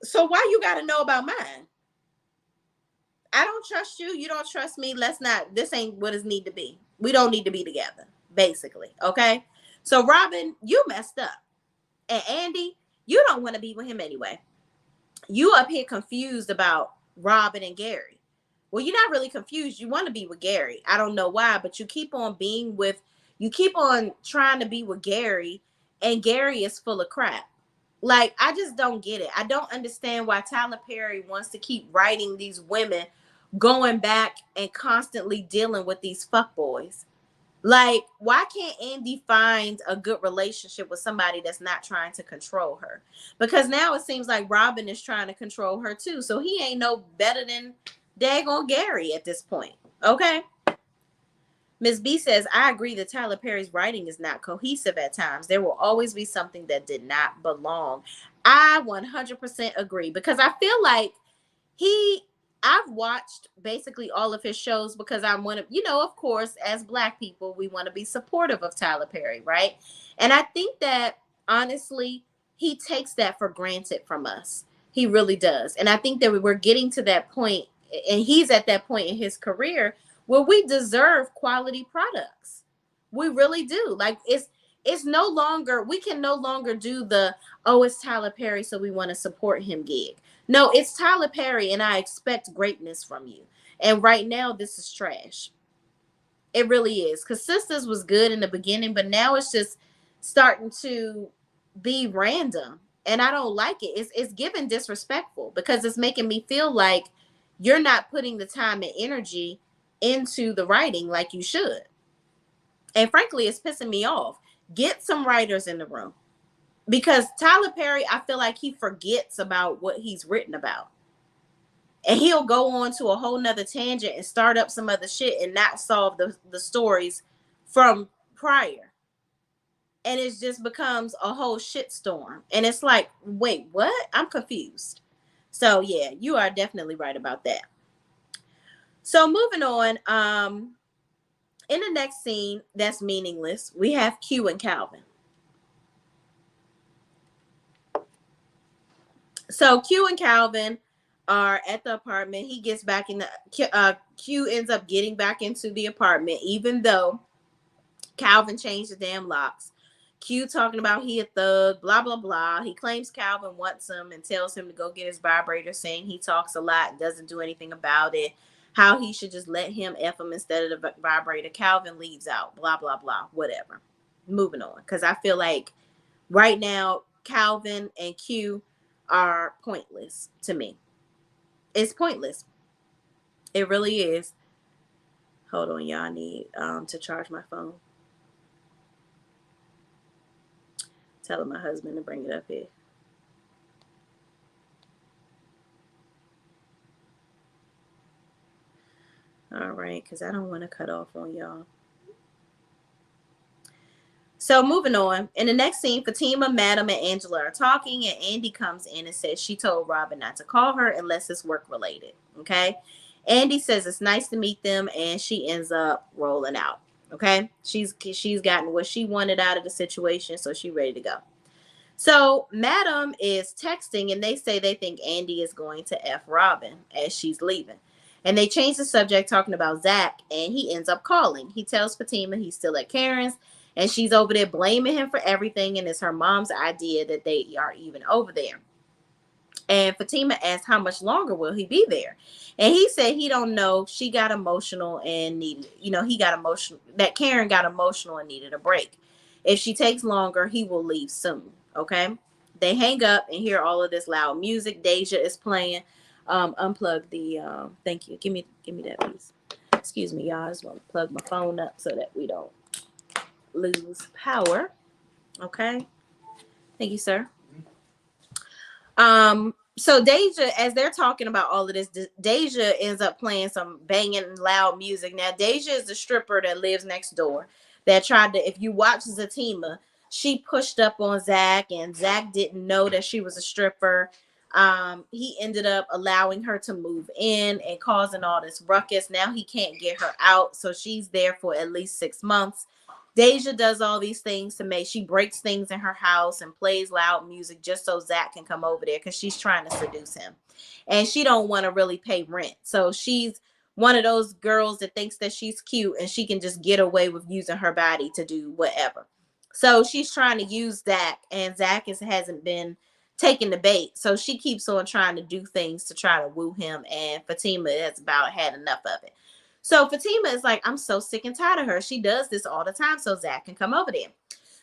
So why you got to know about mine? I don't trust you. You don't trust me. This ain't what it need to be. We don't need to be together, basically. Okay. So Robin, you messed up. And Andy, you don't want to be with him anyway. You up here confused about Robin and Gary. Well, you're not really confused. You want to be with Gary. I don't know why, but you keep on trying to be with Gary, and Gary is full of crap. Like, I just don't get it. I don't understand why Tyler Perry wants to keep writing these women going back and constantly dealing with these fuckboys. Like, why can't Andy find a good relationship with somebody that's not trying to control her? Because now it seems like Robin is trying to control her too. So he ain't no better than daggone Gary at this point. Okay. Ms. B says, I agree that Tyler Perry's writing is not cohesive at times. There will always be something that did not belong. I 100% agree, because I feel like I've watched basically all of his shows because I want to, of course, as Black people, we want to be supportive of Tyler Perry, right? And I think that, honestly, he takes that for granted from us. He really does. And I think that we're getting to that point, and he's at that point in his career where we deserve quality products. We really do. Like, it's no longer, we can no longer do the, oh, it's Tyler Perry, so we want to support him gig. No, it's Tyler Perry, and I expect greatness from you. And right now, this is trash. It really is. Because Sisters was good in the beginning, but now it's just starting to be random. And I don't like it. It's giving disrespectful because it's making me feel like you're not putting the time and energy into the writing like you should. And frankly, it's pissing me off. Get some writers in the room. Because Tyler Perry, I feel like he forgets about what he's written about. And he'll go on to a whole nother tangent and start up some other shit and not solve the stories from prior. And it just becomes a whole shit storm. And it's like, wait, what? I'm confused. So yeah, you are definitely right about that. So moving on, in the next scene that's meaningless, we have Q and Calvin. So Q and Calvin are at the apartment. He gets back in the Q ends up getting back into the apartment, even though Calvin changed the damn locks. Q talking about he a thug, blah blah blah. He claims Calvin wants him and tells him to go get his vibrator, saying he talks a lot, doesn't do anything about it. How he should just let him F him instead of the vibrator. Calvin leaves out, blah blah blah, whatever. Moving on, because I feel like right now Calvin and Q are pointless to me. It's pointless. It really is. Hold on, y'all. I need to charge my phone. Telling my husband to bring it up here. All right, because I don't want to cut off on y'all. So moving on. In the next scene, Fatima, Madam, and Angela are talking, and Andy comes in and says she told Robin not to call her unless it's work related. Okay. Andy says it's nice to meet them, and she ends up rolling out. Okay. She's gotten what she wanted out of the situation, so she's ready to go. So Madam is texting, and they say they think Andy is going to F Robin as she's leaving. And they change the subject talking about Zach, and he ends up calling. He tells Fatima he's still at Karen's, and she's over there blaming him for everything, and it's her mom's idea that they are even over there. And Fatima asked how much longer will he be there, and he said he don't know. She got emotional and needed, he got emotional, that Karen got emotional and needed a break. If she takes longer, he will leave soon. Okay. They hang up and hear all of this loud music. Deja is playing. Unplug the thank you. Give me that, please. Excuse me, y'all. I just want to plug my phone up so that we don't lose power. Okay. Thank you, sir. So Deja, as they're talking about all of this, Deja ends up playing some banging loud music. Now, Deja is the stripper that lives next door that tried to, if you watch Zatima, she pushed up on Zach, and Zach didn't know that she was a stripper. He ended up allowing her to move in and causing all this ruckus. Now he can't get her out, so she's there for at least 6 months. Deja does all these things she breaks things in her house and plays loud music just so Zach can come over there because she's trying to seduce him. And she don't want to really pay rent. So she's one of those girls that thinks that she's cute and she can just get away with using her body to do whatever. So she's trying to use Zach, and Zach hasn't been taking the bait. So she keeps on trying to do things to try to woo him, and Fatima has about had enough of it. So Fatima is like, I'm so sick and tired of her. She does this all the time so Zach can come over there.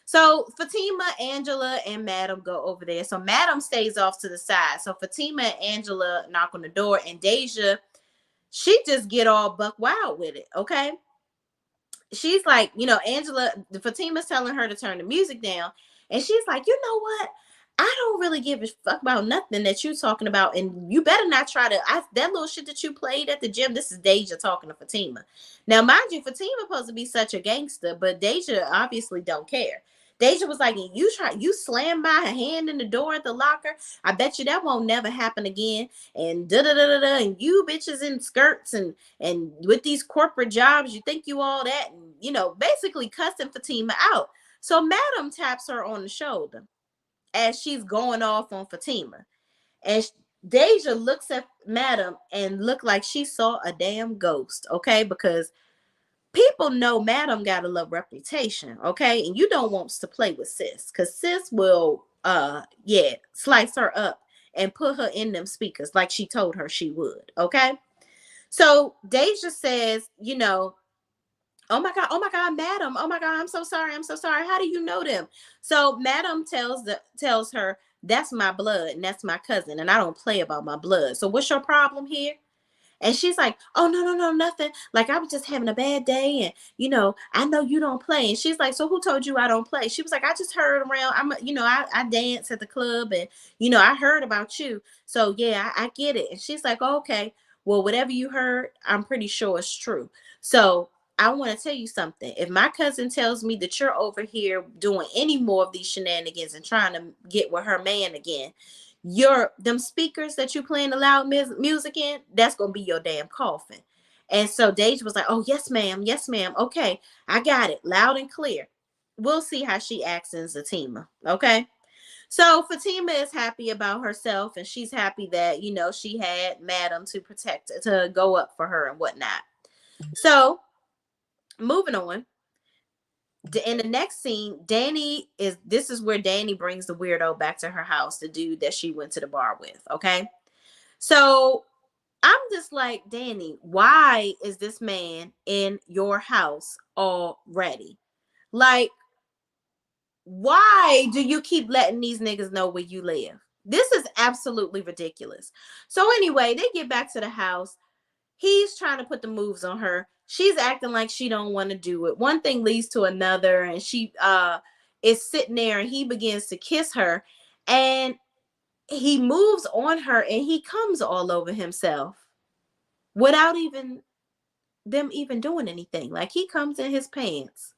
So Fatima, Angela, and Madam go over there. So Madam stays off to the side. So Fatima and Angela knock on the door, and Deja, she just get all buck wild with it, okay? She's like, Fatima's telling her to turn the music down. And she's like, you know what? I don't really give a fuck about nothing that you're talking about. And you better not try to, that little shit that you played at the gym, this is Deja talking to Fatima. Now, mind you, Fatima supposed to be such a gangster, but Deja obviously don't care. Deja was like, you slammed my hand in the door at the locker. I bet you that won't never happen again. And da-da-da-da-da. And you bitches in skirts and with these corporate jobs, you think you all that. And, basically cussing Fatima out. So Madam taps her on the shoulder as she's going off on Fatima. And Deja looks at Madam and looked like she saw a damn ghost, okay? Because people know Madam got a little reputation, okay? And you don't want to play with sis, because sis will slice her up and put her in them speakers like she told her she would, okay? So Deja says, oh my God, Madam, oh my God, I'm so sorry, how do you know them? So Madam tells her, that's my blood and that's my cousin, and I don't play about my blood. So what's your problem here? And she's like, oh, no, nothing. Like, I was just having a bad day. And, I know you don't play. And she's like, so who told you I don't play? She was like, I just heard around. I dance at the club and, I heard about you. So, yeah, I get it. And she's like, oh, okay, well, whatever you heard, I'm pretty sure it's true. So I want to tell you something. If my cousin tells me that you're over here doing any more of these shenanigans and trying to get with her man again, them speakers that you playing the loud music in, that's gonna be your damn coffin. And so Deja was like, oh, yes ma'am, okay, I got it loud and clear. We'll see how she acts in Fatima. Okay, so Fatima is happy about herself, and she's happy that she had Madam to go up for her and whatnot. So moving on, in the next scene, this is where Danny brings the weirdo back to her house, the dude that she went to the bar with. Okay. So I'm just like, Danny, why is this man in your house already? Like, why do you keep letting these niggas know where you live? This is absolutely ridiculous. So anyway, they get back to the house. He's trying to put the moves on her. She's acting like she don't want to do it. One thing leads to another, and she is sitting there, and he begins to kiss her, and he moves on her, and he comes all over himself without them doing anything. Like, he comes in his pants,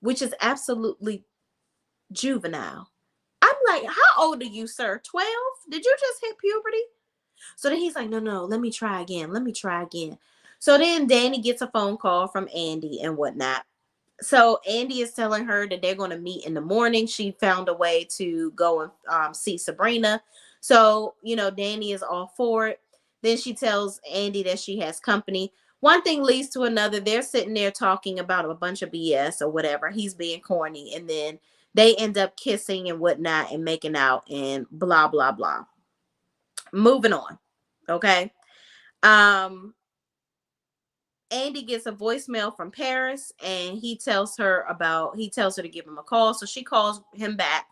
which is absolutely juvenile. I'm like, how old are you, sir? 12? Did you just hit puberty? So then he's like, no, let me try again. So then Danny gets a phone call from Andy and whatnot. So Andy is telling her that they're going to meet in the morning. She found a way to go and see Sabrina. So, Danny is all for it. Then she tells Andy that she has company. One thing leads to another. They're sitting there talking about a bunch of BS or whatever. He's being corny. And then they end up kissing and whatnot and making out and blah, blah, blah. Moving on. Okay. Andy gets a voicemail from Paris, and he tells her to give him a call. So she calls him back,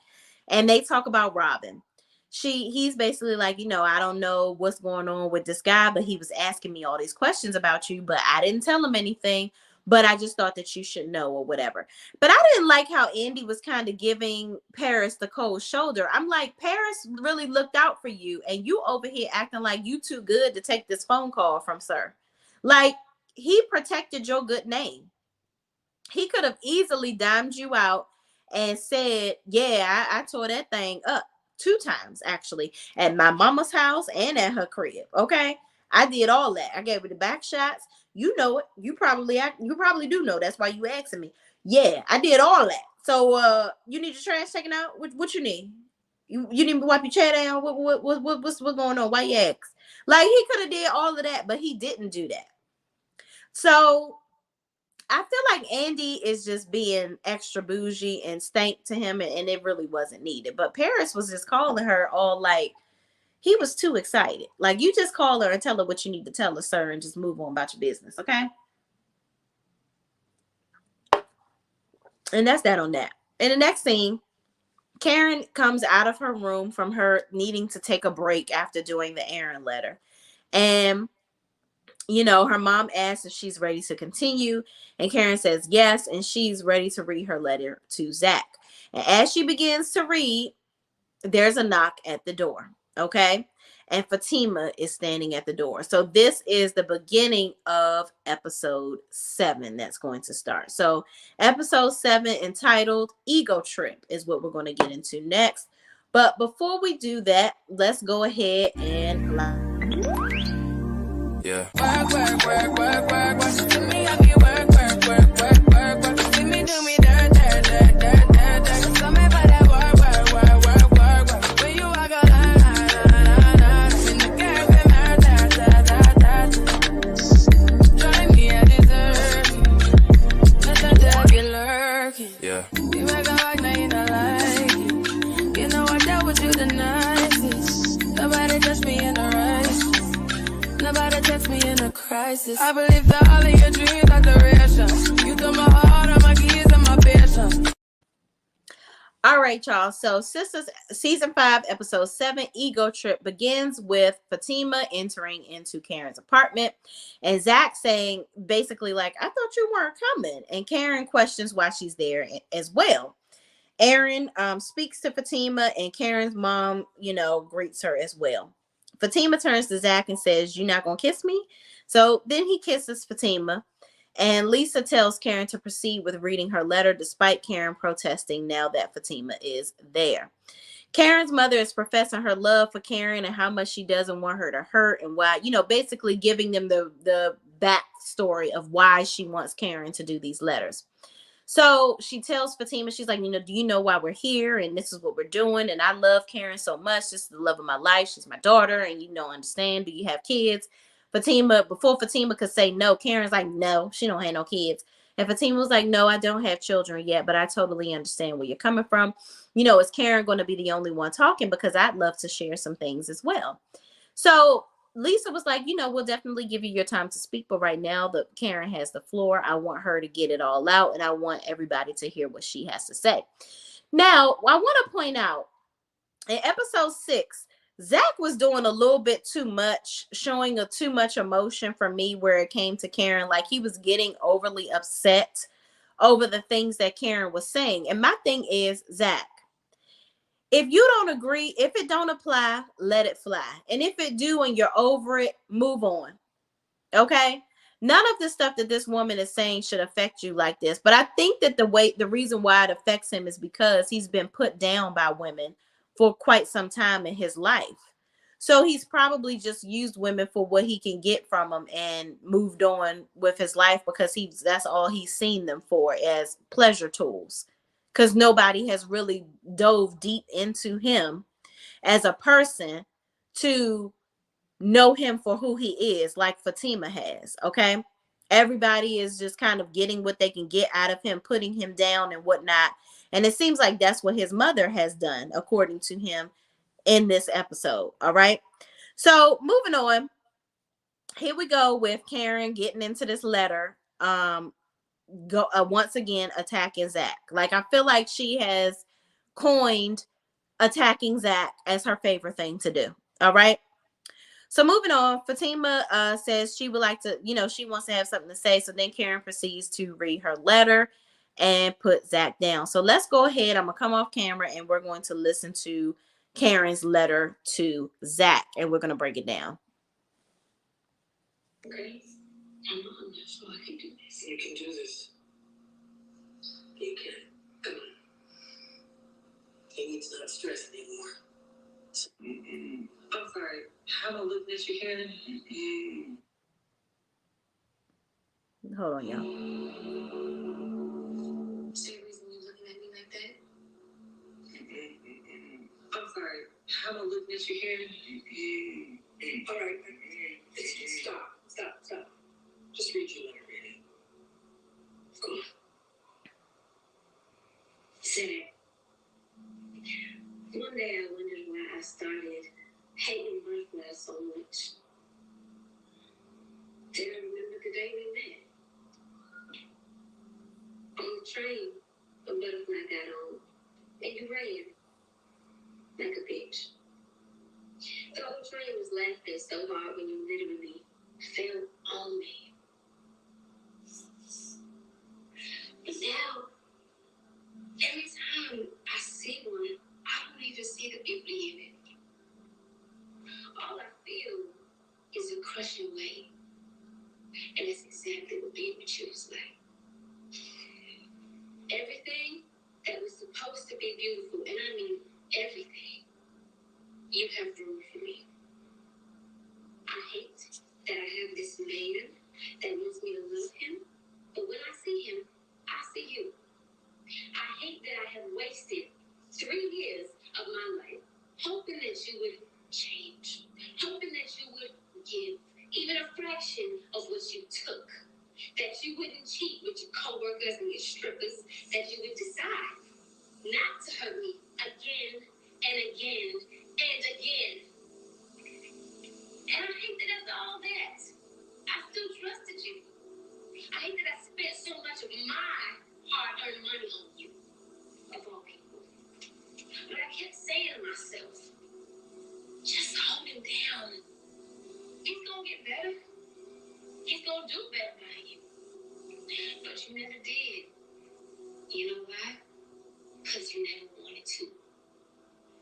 and they talk about Robin. He's basically like, I don't know what's going on with this guy, but he was asking me all these questions about you, but I didn't tell him anything, but I just thought that you should know or whatever. But I didn't like how Andy was kind of giving Paris the cold shoulder. I'm like, Paris really looked out for you, and you over here acting like you too good to take this phone call from sir. Like, he protected your good name. He could have easily dimed you out and said, yeah, I tore that thing up 2 times, actually, at my mama's house and at her crib. Okay. I did all that. I gave her the back shots. You know it. You probably do know. That's why you asking me. Yeah, I did all that. So you need your trash taken out? What you need? You need me to wipe your chair down? What's going on? Why you ask? Like, he could have did all of that, but he didn't do that. So I feel like Andy is just being extra bougie and stank to him, and it really wasn't needed. But Paris was just calling her all like, he was too excited. Like, you just call her and tell her what you need to tell her, sir, and just move on about your business, okay? And that's that on that. In the next scene, Karen comes out of her room from her needing to take a break after doing the errand letter. And her mom asks if she's ready to continue, and Karen says yes, and she's ready to read her letter to Zach. And as she begins to read, there's a knock at the door, okay? And Fatima is standing at the door. So this is the beginning of episode 7 that's going to start. So episode 7, entitled Ego Trip, is what we're going to get into next. But before we do that, let's go ahead and yeah. Work. To me, I can work. See me do me dirt. So me for that work. When you walk a line. In the girls and her, drive me a dessert. about to text me in a crisis. I believe that all of your dreams are duration. You took my heart, all my keys, and my patience. All right, y'all. So, Sistas season 5, episode 7, Ego Trip begins with Fatima entering into Karen's apartment and Zach saying basically, like, I thought you weren't coming. And Karen questions why she's there as well. Aaron speaks to Fatima, and Karen's mom, greets her as well. Fatima turns to Zach and says, "You're not going to kiss me?" So then he kisses Fatima. And Lisa tells Karen to proceed with reading her letter, despite Karen protesting now that Fatima is there. Karen's mother is professing her love for Karen and how much she doesn't want her to hurt, and why, basically giving them the backstory of why she wants Karen to do these letters. So she tells Fatima, she's like, do you know why we're here? And this is what we're doing. And I love Karen so much. This is the love of my life. She's my daughter. And understand, do you have kids? Before Fatima could say no, Karen's like, no, she don't have no kids. And Fatima was like, no, I don't have children yet, but I totally understand where you're coming from. Is Karen going to be the only one talking? Because I'd love to share some things as well. So Lisa was like, we'll definitely give you your time to speak, but right now Karen has the floor. I want her to get it all out, and I want everybody to hear what she has to say. Now, I want to point out, in episode 6, Zach was doing a little bit too much, showing too much emotion for me where it came to Karen. Like, he was getting overly upset over the things that Karen was saying. And my thing is, Zach, if you don't agree, if it don't apply, let it fly. And if it do and you're over it, move on. Okay? None of the stuff that this woman is saying should affect you like this. But I think that the reason why it affects him is because he's been put down by women for quite some time in his life. So he's probably just used women for what he can get from them and moved on with his life because that's all he's seen them for, as pleasure tools. Because nobody has really dove deep into him as a person to know him for who he is, like Fatima has. Okay, everybody is just kind of getting what they can get out of him, putting him down and whatnot. And it seems like that's what his mother has done, according to him, in this episode. All right, so moving on, here we go with Karen getting into this letter. Once again attacking Zach. Like, I feel like she has coined attacking Zach as her favorite thing to do. All right. So moving on, Fatima says she would like to, she wants to have something to say. So then Karen proceeds to read her letter and put Zach down. So let's go ahead. I'm going to come off camera and we're going to listen to Karen's letter to Zach, and we're going to break it down. Okay. I'm not enough, so I can do this. You can do this. You can. Come on. You need to not stress anymore. I'm sorry. How am I looking at you here? Hold on, y'all. Is there a reason you're looking at me like that? I'm sorry. How am I looking at you here? All right. Stop. Just read your letter, really. Go on. Said it. One day I wondered why I started hating butterflies so much. Then I remembered the day we met. On the train, a butterfly got on, and you ran like a bitch. The whole train was laughing so hard when you literally fell on me. But now, every time I see one, I don't even see the beauty in it. All I feel is a crushing weight. And that's exactly what being with you is like. Everything that was supposed to be beautiful, and I mean everything, you have ruined for me. I hate that I have this man that wants me to love him, but when I see him, I see you. I hate that I have wasted 3 years of my life hoping that you would change, hoping that you would give even a fraction of what you took, that you wouldn't cheat with your coworkers and your strippers, that you would decide not to hurt me again and again and again. kept saying to myself, just hold him down. He's gonna get better. He's gonna do better by you. But you never did. You know why? Because you never wanted to.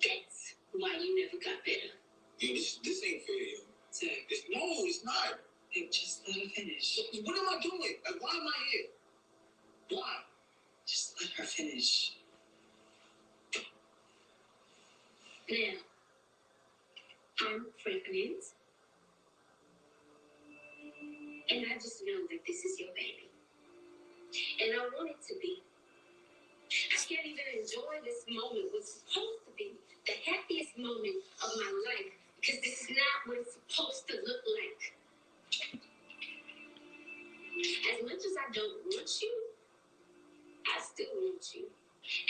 That's why you never got better. Yo, this ain't fair, yo. Zach, no, it's not. Hey, just let her finish. What am I doing? Like, why am I here? Why? Just let her finish. Now, I'm pregnant. And I just know that this is your baby. And I want it to be. I can't even enjoy this moment. What's supposed to be the happiest moment of my life. Because this is not what it's supposed to look like. As much as I don't want you, I still want you.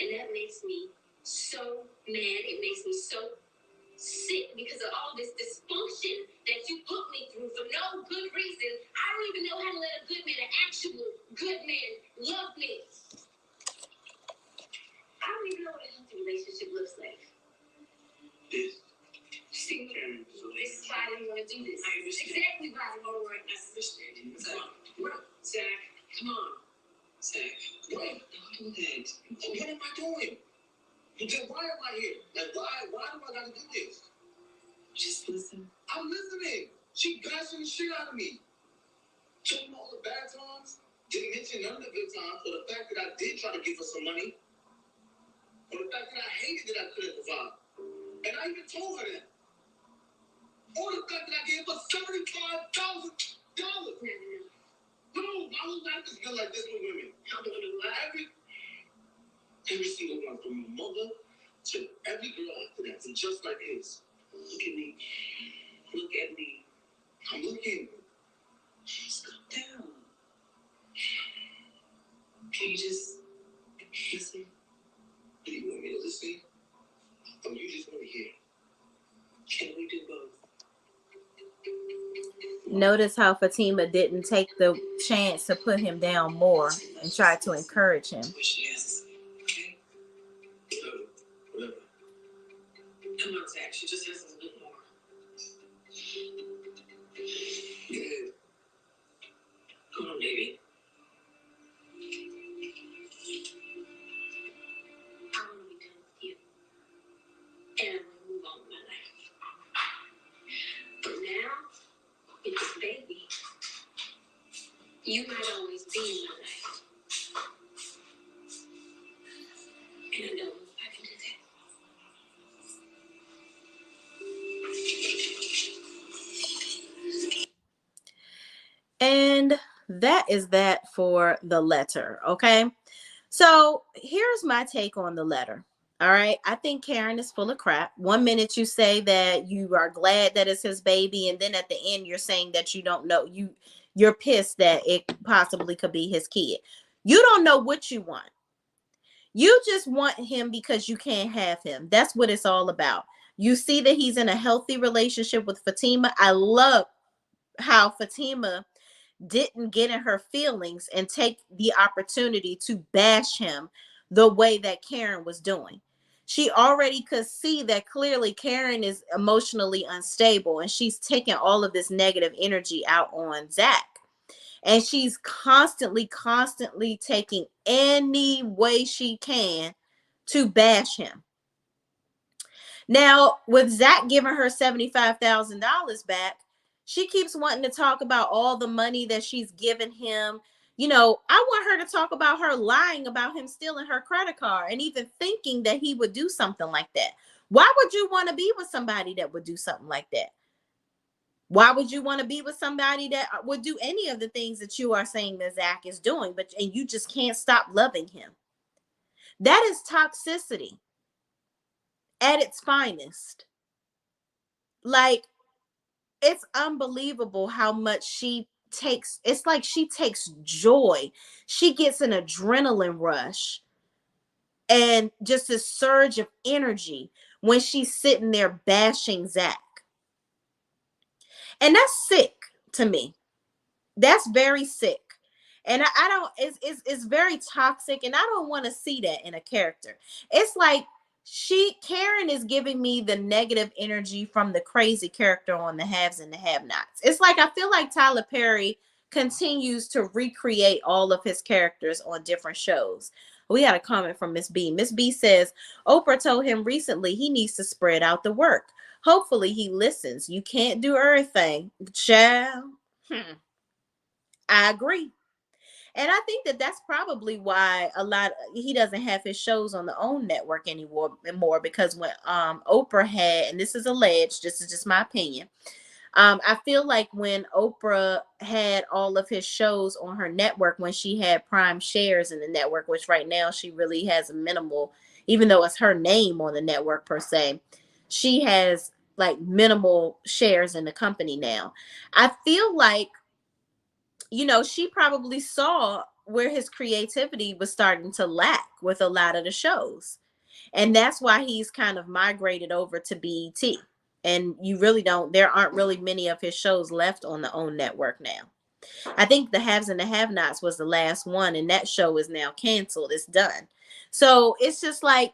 And that makes me so mad. It makes me so sick because of all this dysfunction that you put me through for no good reason. I don't even know how to let a good man, an actual good man, love me. I don't even know what a healthy relationship looks like. This. See, this is why I didn't want to do this. I understand. Exactly why I don't want to understand. Come on. Zach, come on. Zach, what? Don't do that. What am I doing? Then why am I here? Like, why do I gotta do this? Just listen. I'm listening. She bashing the shit out of me. Told me all the bad times. Didn't mention none of the good times. Or the fact that I did try to give her some money. Or the fact that I hated that I couldn't provide. And I even told her that. Or the fact that I gave her $75,000. No, my whole life is good like this with women. Every single one, from my mother to every girl after that, and just like his. Look at me. Look at me. I'm looking. Just calm down. Can you just listen? Do you want me to listen? Or you just want to hear? Can we do both? Notice how Fatima didn't take the chance to put him down more and try to encourage him. Come on, Zach. She just has a little more. Yeah. Come on, baby. I want to be done with you. And I want to move on with my life. But now, with this baby, you might always be in my life. And I don't know if I can do that. And that is that for the letter. Okay. So here's my take on the letter. All right. I think Karen is full of crap. One minute you say that you are glad that it's his baby. And then at the end, you're saying that you don't know. You're pissed that it possibly could be his kid. You don't know what you want. You just want him because you can't have him. That's what it's all about. You see that he's in a healthy relationship with Fatima. I love how Fatima didn't get in her feelings and take the opportunity to bash him the way that Karen was doing. She already could see that clearly Karen is emotionally unstable and she's taking all of this negative energy out on Zach. And she's constantly taking any way she can to bash him. Now, with Zach giving her $75,000 back, she keeps wanting to talk about all the money that she's given him. You know, I want her to talk about her lying about him stealing her credit card and even thinking that he would do something like that. Why would you want to be with somebody that would do something like that? Why would you want to be with somebody that would do any of the things that you are saying that Zach is doing, and you just can't stop loving him? That is toxicity at its finest. Like, it's unbelievable how much she takes. It's like she takes joy. She gets an adrenaline rush and just a surge of energy when she's sitting there bashing Zach. And that's sick to me. That's very sick. And I don't, it's very toxic. And I don't want to see that in a character. It's like Karen is giving me the negative energy from the crazy character on the haves and the have-nots. It's like I feel like Tyler Perry continues to recreate all of his characters on different shows. We got a comment from Miss B. Miss B says Oprah told him recently he needs to spread out the work. Hopefully he listens. You can't do everything, child. I agree. And I think that that's probably why he doesn't have his shows on the own network anymore because when Oprah had, and this is alleged, this is just my opinion. I feel like when Oprah had all of his shows on her network, when she had prime shares in the network, which right now she really has a minimal, even though it's her name on the network per se, she has like minimal shares in the company now. I feel like, she probably saw where his creativity was starting to lack with a lot of the shows. And that's why he's kind of migrated over to BET. And there aren't really many of his shows left on the OWN network now. I think The Haves and the Have-Nots was the last one, and that show is now canceled. It's done. So it's just like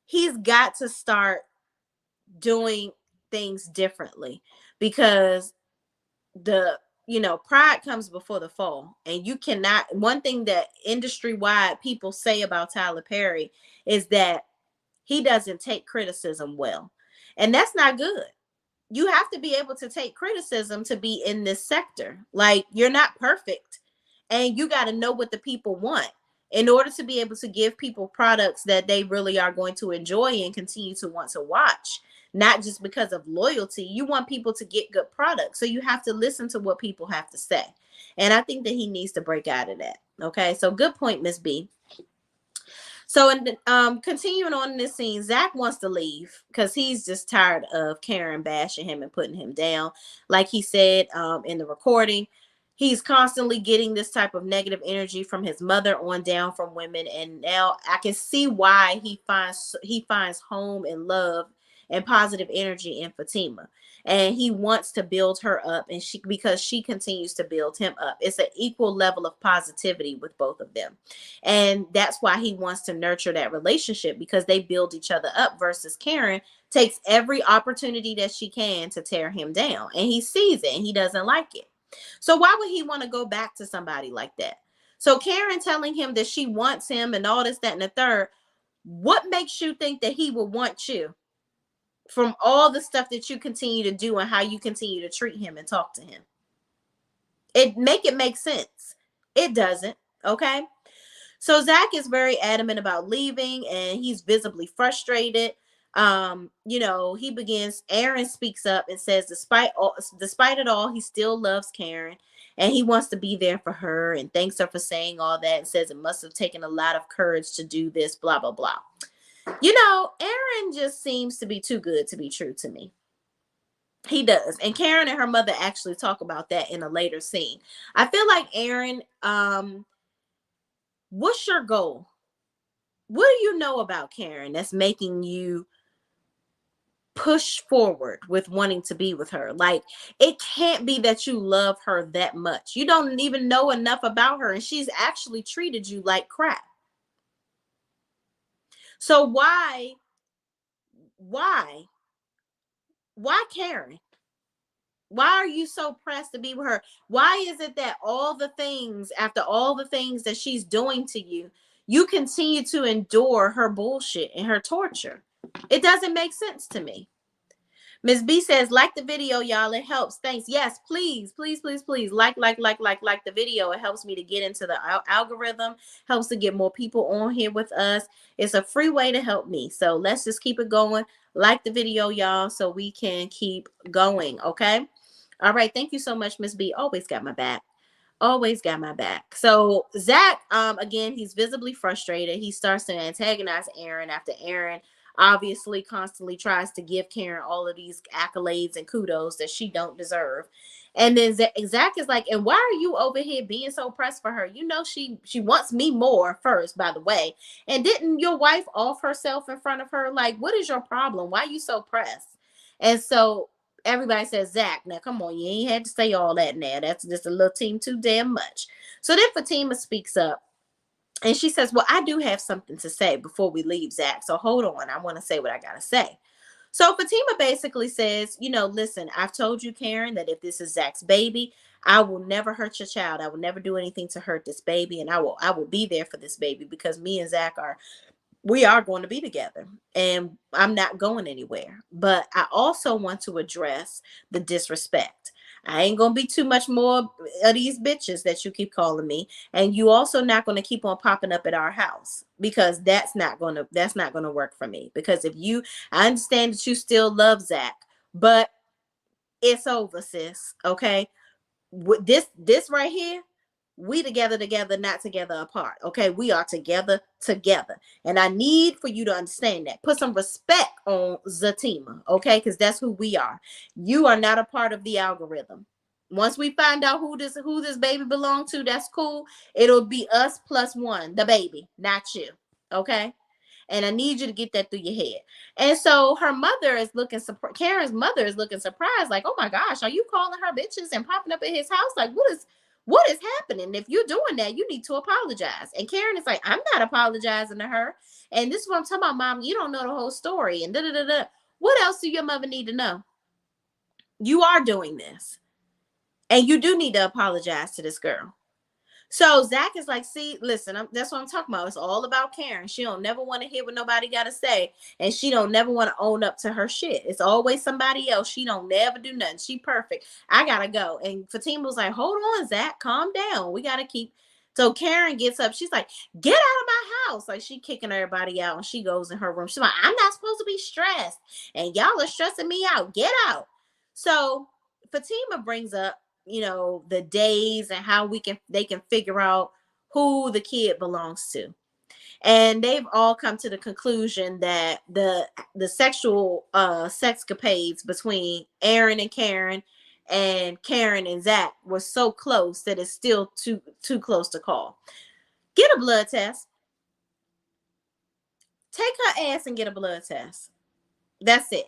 he's got to start doing things differently because pride comes before the fall. And you cannot, one thing that industry wide people say about Tyler Perry is that he doesn't take criticism well. And that's not good. You have to be able to take criticism to be in this sector. Like, you're not perfect, and you got to know what the people want in order to be able to give people products that they really are going to enjoy and continue to want to watch. Not just because of loyalty. You want people to get good products. So you have to listen to what people have to say. And I think that he needs to break out of that. Okay. So good point, Miss B. So, continuing on in this scene, Zach wants to leave because he's just tired of Karen bashing him and putting him down. Like he said in the recording, he's constantly getting this type of negative energy from his mother on down from women. And now I can see why he finds home and love and positive energy in Fatima. And he wants to build her up, and because she continues to build him up. It's an equal level of positivity with both of them. And that's why he wants to nurture that relationship, because they build each other up, versus Karen takes every opportunity that she can to tear him down. And he sees it and he doesn't like it. So why would he want to go back to somebody like that? So Karen telling him that she wants him and all this, that, and the third, what makes you think that he would want you? From all the stuff that you continue to do and how you continue to treat him and talk to him. It make sense. It doesn't. Okay. So Zach is very adamant about leaving, and he's visibly frustrated. Aaron speaks up and says, despite it all, he still loves Karen and he wants to be there for her, and thanks her for saying all that, and says it must have taken a lot of courage to do this, blah, blah, blah. Aaron just seems to be too good to be true to me. He does. And Karen and her mother actually talk about that in a later scene. I feel like Aaron, what's your goal? What do you know about Karen that's making you push forward with wanting to be with her? Like, it can't be that you love her that much. You don't even know enough about her, and she's actually treated you like crap. So why Karen? Why are you so pressed to be with her? Why is it that after all the things that she's doing to you, you continue to endure her bullshit and her torture? It doesn't make sense to me. Ms. B says, like the video, y'all. It helps. Thanks. Yes, please, please, please, please. Like the video. It helps me to get into the algorithm, helps to get more people on here with us. It's a free way to help me. So let's just keep it going. Like the video, y'all, so we can keep going. Okay. All right. Thank you so much, Ms. B. Always got my back. Always got my back. So Zach, again, he's visibly frustrated. He starts to antagonize Aaron after Aaron obviously constantly tries to give Karen all of these accolades and kudos that she don't deserve. And then Zach is like, and why are you over here being so pressed for her? She wants me more first, by the way. And didn't your wife off herself in front of her? Like, what is your problem? Why are you so pressed? And so everybody says, Zach, now come on, you ain't had to say all that now. That's just a little team too damn much. So then Fatima speaks up. And she says, well, I do have something to say before we leave, Zach. So hold on. I want to say what I got to say. So Fatima basically says, listen, I've told you, Karen, that if this is Zach's baby, I will never hurt your child. I will never do anything to hurt this baby. And I will be there for this baby because me and Zach we are going to be together and I'm not going anywhere. But I also want to address the disrespect. I ain't gonna be too much more of these bitches that you keep calling me, and you also not gonna keep on popping up at our house because that's not gonna work for me. Because I understand that you still love Zach, but it's over, sis. Okay, with this right here, we together, not together apart. Okay, we are together, and I need for you to understand that. Put some respect on Zatima, okay, because that's who we are. You are not a part of the algorithm. Once we find out who this baby belongs to, that's cool. It'll be us plus one, the baby, not you. Okay, and I need you to get that through your head. And so her mother is looking surprised. Karen's mother is looking surprised, like, oh my gosh, are you calling her bitches and popping up at his house? Like, what is happening? If you're doing that, you need to apologize. And Karen is like, I'm not apologizing to her. And this is what I'm talking about, Mom. You don't know the whole story. And da da da da. What else do your mother need to know? You are doing this. And you do need to apologize to this girl. So Zach is like, see, listen, that's what I'm talking about. It's all about Karen. She don't never want to hear what nobody got to say. And she don't never want to own up to her shit. It's always somebody else. She don't never do nothing. She perfect. I got to go. And Fatima was like, hold on, Zach, calm down. We got to keep. So Karen gets up. She's like, get out of my house. Like, she kicking everybody out. And she goes in her room. She's like, I'm not supposed to be stressed. And y'all are stressing me out. Get out. So Fatima brings up, the days and how they can figure out who the kid belongs to. And they've all come to the conclusion that the sexual sexcapades between Aaron and Karen and Zach were so close that it's still too close to call. Get a blood test. Take her ass and get a blood test. That's it.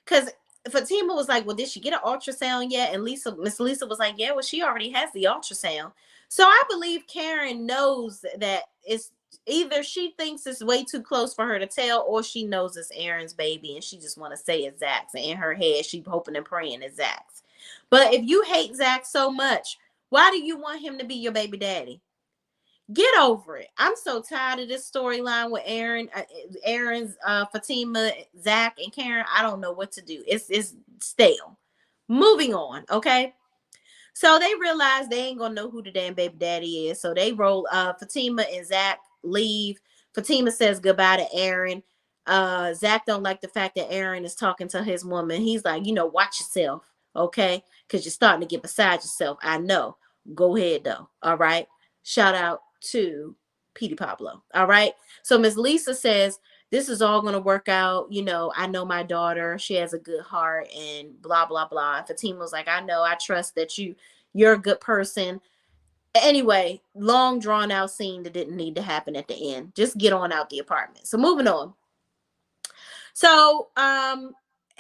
Because Fatima was like, well, did she get an ultrasound yet? And Miss Lisa was like, yeah, well, she already has the ultrasound. So I believe Karen knows that it's either she thinks it's way too close for her to tell, or she knows it's Aaron's baby and she just want to say it's Zach's. And in her head, she's hoping and praying it's Zach's. But if you hate Zach so much, why do you want him to be your baby daddy? Get over it. I'm so tired of this storyline with Aaron's Fatima, Zach, and Karen. I don't know what to do. It's stale. Moving on, okay? So they realize they ain't gonna know who the damn baby daddy is. So they roll. Fatima and Zach leave. Fatima says goodbye to Aaron. Zach don't like the fact that Aaron is talking to his woman. He's like, watch yourself, okay? Because you're starting to get beside yourself. I know. Go ahead though. All right. Shout out to Petey Pablo. All right. So Miss Lisa says, this is all going to work out. I know my daughter, she has a good heart and blah, blah, blah. And Fatima was like, I know, I trust that you're a good person. Anyway, long drawn out scene that didn't need to happen at the end. Just get on out the apartment. So moving on. So,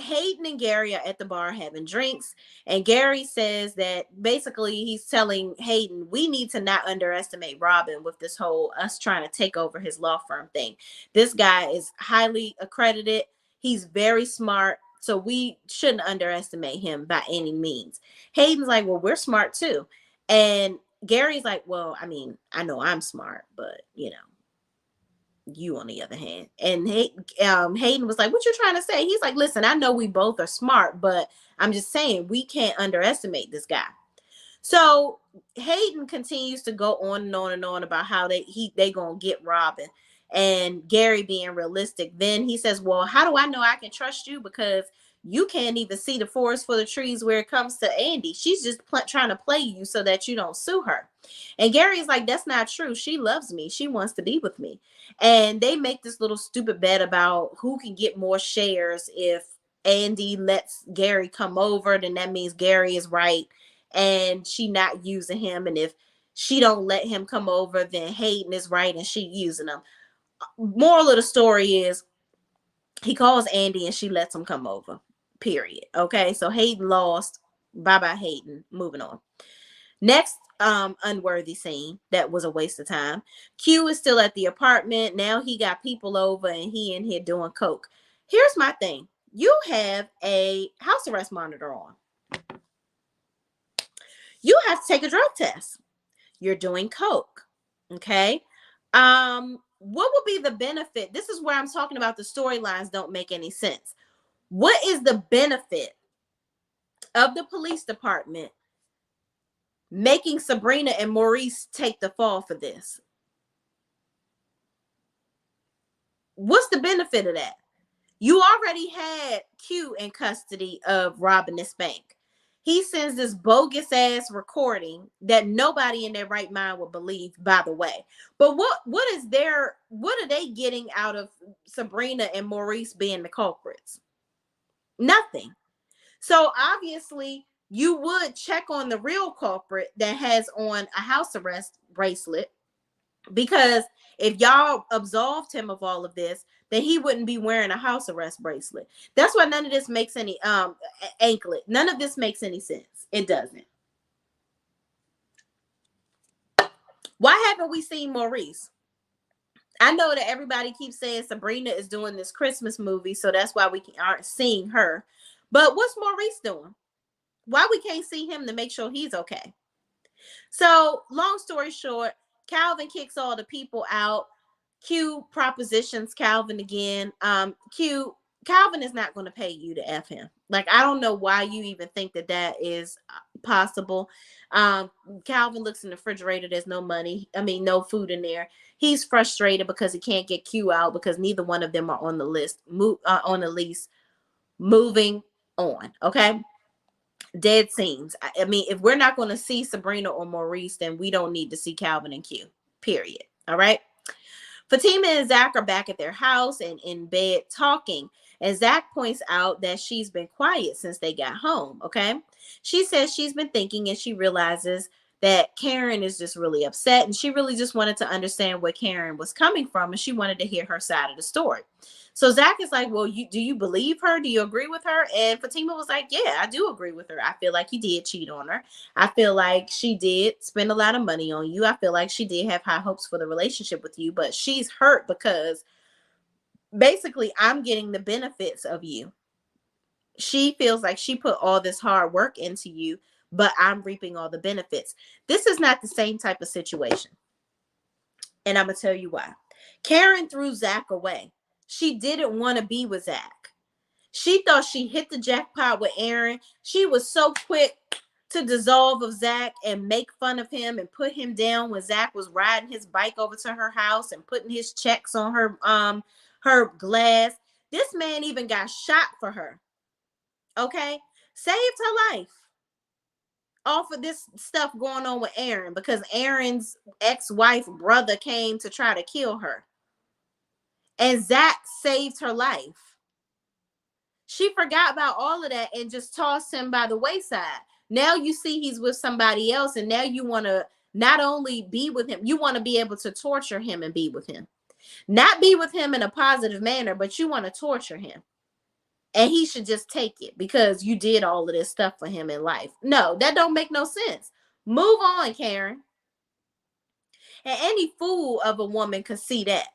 Hayden and Gary are at the bar having drinks, and Gary says that basically he's telling Hayden, we need to not underestimate Robin with this whole us trying to take over his law firm thing. This guy is highly accredited. He's very smart. So we shouldn't underestimate him by any means. Hayden's like, well, we're smart too. And Gary's like, well, I mean, I know I'm smart, but you on the other hand. And Hayden was like, what you trying to say? He's like, listen, I know we both are smart, but I'm just saying we can't underestimate this guy. So Hayden continues to go on and on and on about how they gonna get Robin, and Gary being realistic. Then he says, well, how do I know I can trust you? Because you can't even see the forest for the trees where it comes to Andy. She's just trying to play you so that you don't sue her. And Gary's like, that's not true. She loves me. She wants to be with me. And they make this little stupid bet about who can get more shares. If Andy lets Gary come over, then that means Gary is right and she not using him. And if she don't let him come over, then Hayden is right and she using him. Moral of the story is he calls Andy and she lets him come over. Period. Okay, so Hayden lost. Bye-bye, Hayden. Moving on. Next unworthy scene that was a waste of time. Q is still at the apartment. Now he got people over and he in here doing coke. Here's my thing. You have a house arrest monitor on. You have to take a drug test. You're doing coke. Okay. What would be the benefit? This is where I'm talking about the storylines don't make any sense. What is the benefit of the police department making Sabrina and Maurice take the fall for this? What's the benefit of that? You already had Q in custody of robbing this bank. He sends this bogus ass recording that nobody in their right mind would believe, by the way. But what are they getting out of Sabrina and Maurice being the culprits? Nothing. So obviously you would check on the real culprit that has on a house arrest bracelet, because if y'all absolved him of all of this, then he wouldn't be wearing a house arrest bracelet. That's why none of this makes any anklet. None of this makes any sense. It doesn't. Why haven't we seen Maurice? I know that everybody keeps saying Sabrina is doing this Christmas movie, so that's why we aren't seeing her. But what's Maurice doing? Why we can't see him to make sure he's okay? So long story short, Calvin kicks all the people out. Q propositions Calvin again. Calvin is not going to pay you to F him. Like, I don't know why you even think that is possible. Calvin looks in the refrigerator. There's no money. No food in there. He's frustrated because he can't get Q out because neither one of them are on the list. On the lease. Moving on. Okay. Dead scenes. If we're not going to see Sabrina or Maurice, then we don't need to see Calvin and Q. Period. All right. Fatima and Zach are back at their house and in bed talking. And Zach points out that she's been quiet since they got home. Okay. She says she's been thinking and she realizes that Karen is just really upset. And she really just wanted to understand where Karen was coming from. And she wanted to hear her side of the story. So Zach is like, well, do you believe her? Do you agree with her? And Fatima was like, yeah, I do agree with her. I feel like he did cheat on her. I feel like she did spend a lot of money on you. I feel like she did have high hopes for the relationship with you, but she's hurt because basically I'm getting the benefits of you. She feels like she put all this hard work into you, but I'm reaping all the benefits. This is not the same type of situation. And I'm going to tell you why. Karen threw Zach away. She didn't want to be with Zach. She thought she hit the jackpot with Aaron. She was so quick to dissolve of Zach and make fun of him and put him down when Zach was riding his bike over to her house and putting his checks on her glass. This man even got shot for her. Okay? Saved her life off of this stuff going on with Aaron because Aaron's ex-wife brother came to try to kill her. And Zach saved her life. She forgot about all of that and just tossed him by the wayside. Now you see he's with somebody else, and now you want to not only be with him, you want to be able to torture him and be with him. Not be with him in a positive manner, but you want to torture him. And he should just take it because you did all of this stuff for him in life. No, that don't make no sense. Move on, Karen. And any fool of a woman could see that.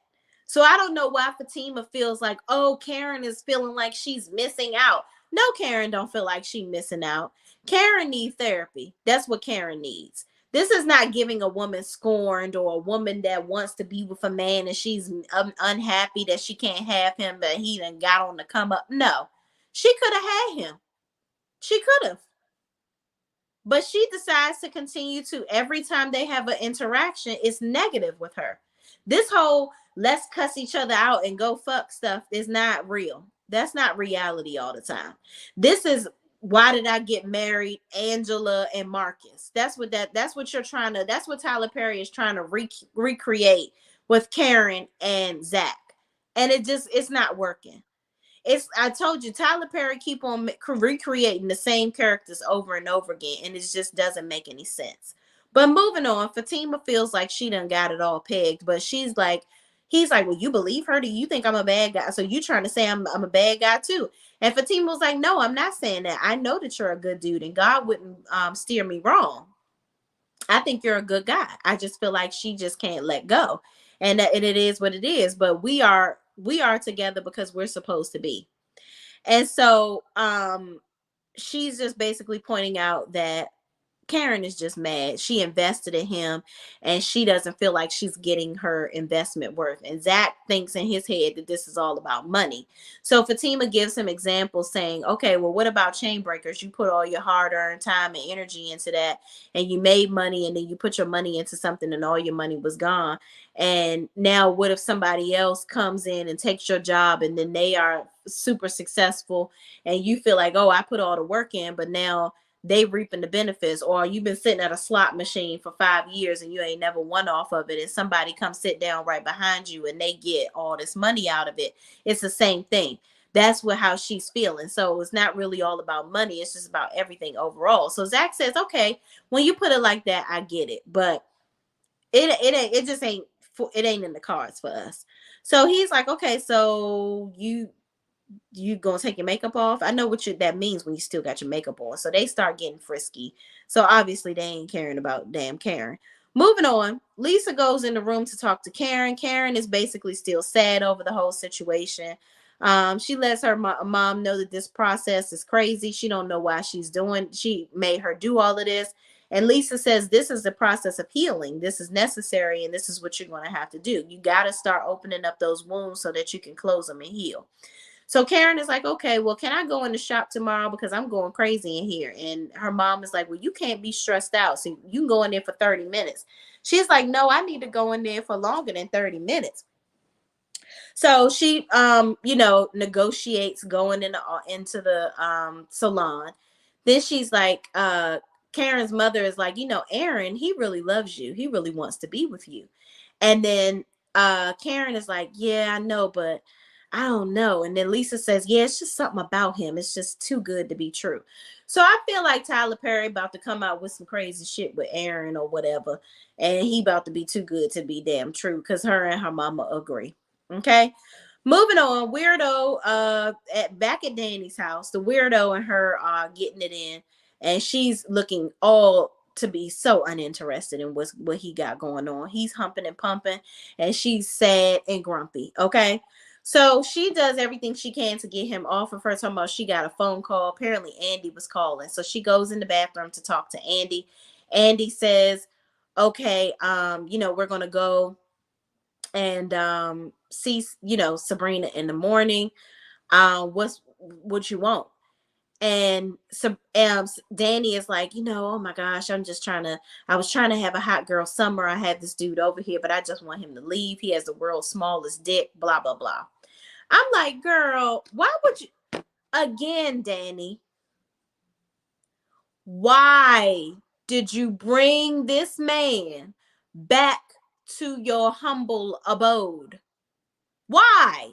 So I don't know why Fatima feels like, oh, Karen is feeling like she's missing out. No, Karen don't feel like she's missing out. Karen needs therapy. That's what Karen needs. This is not giving a woman scorned or a woman that wants to be with a man and she's unhappy that she can't have him, but he done got on the come up. No, she could have had him. She could have. But she decides to continue to, every time they have an interaction, it's negative with her. This whole let's cuss each other out and go fuck stuff is not real. That's not reality all the time. This is why did I get married, Angela and Marcus. That's what Tyler Perry is trying to recreate with Karen and Zach. And it's not working. I told you, Tyler Perry keep on recreating the same characters over and over again, and it just doesn't make any sense. But moving on, Fatima feels like she done got it all pegged, but he's like, well, you believe her? Do you think I'm a bad guy? So you trying to say I'm a bad guy too? And Fatima was like, no, I'm not saying that. I know that you're a good dude, and God wouldn't steer me wrong. I think you're a good guy. I just feel like she just can't let go. And it is what it is. But we are together because we're supposed to be. And so she's just basically pointing out that Karen is just mad. She invested in him and she doesn't feel like she's getting her investment worth. And Zach thinks in his head that this is all about money. So Fatima gives him examples saying, okay, well, what about chain breakers? You put all your hard earned time and energy into that and you made money and then you put your money into something and all your money was gone. And now what if somebody else comes in and takes your job and then they are super successful and you feel like, oh, I put all the work in, but now they reaping the benefits, or you've been sitting at a slot machine for 5 years and you ain't never won off of it, and somebody comes sit down right behind you and they get all this money out of it. It's the same thing. That's what how she's feeling. So it's not really all about money, it's just about everything overall. So Zach says, okay, when you put it like that, I get it, but it just ain't, it ain't in the cards for us. So he's like, okay, so you gonna take your makeup off? I know what that means when you still got your makeup on. So they start getting frisky. So obviously they ain't caring about damn Karen. Moving on, Lisa goes in the room to talk to Karen. Karen is basically still sad over the whole situation. She lets her mom know that this process is crazy. She don't know why she made her do all of this. And Lisa says this is the process of healing. This is necessary, and this is what you're going to have to do. You got to start opening up those wounds so that you can close them and heal. So Karen is like, okay, well, can I go in the shop tomorrow because I'm going crazy in here? And her mom is like, well, you can't be stressed out. So you can go in there for 30 minutes. She's like, no, I need to go in there for longer than 30 minutes. So she, negotiates going into the salon. Then she's like, Karen's mother is like, Aaron, he really loves you. He really wants to be with you. And then Karen is like, yeah, I know, but I don't know. And then Lisa says, yeah, it's just something about him. It's just too good to be true. So I feel like Tyler Perry about to come out with some crazy shit with Aaron or whatever. And he about to be too good to be damn true because her and her mama agree. Okay. Moving on, weirdo back at Danny's house, the weirdo and her are getting it in, and she's looking all to be so uninterested in what he got going on. He's humping and pumping, and she's sad and grumpy. Okay. So she does everything she can to get him off of her. Talking about she got a phone call. Apparently Andy was calling. So she goes in the bathroom to talk to Andy. Andy says, okay, we're gonna go and see, Sabrina in the morning. What you want? And so Danny is like, oh my gosh, I was trying to have a hot girl summer. I had this dude over here, but I just want him to leave. He has the world's smallest dick, blah, blah, blah. I'm like, girl, why would you, again, Danny, why did you bring this man back to your humble abode? Why?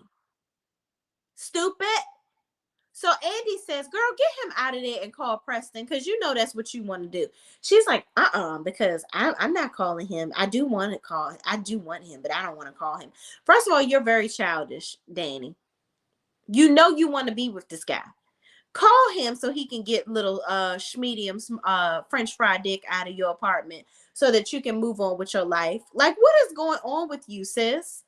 Stupid. So Andy says, girl, get him out of there and call Preston because that's what you want to do. She's like, because I'm not calling him. I do want him, but I don't want to call him. First of all, you're very childish, Danny. You want to be with this guy. Call him so he can get little medium French fry dick out of your apartment so that you can move on with your life. Like, what is going on with you, sis?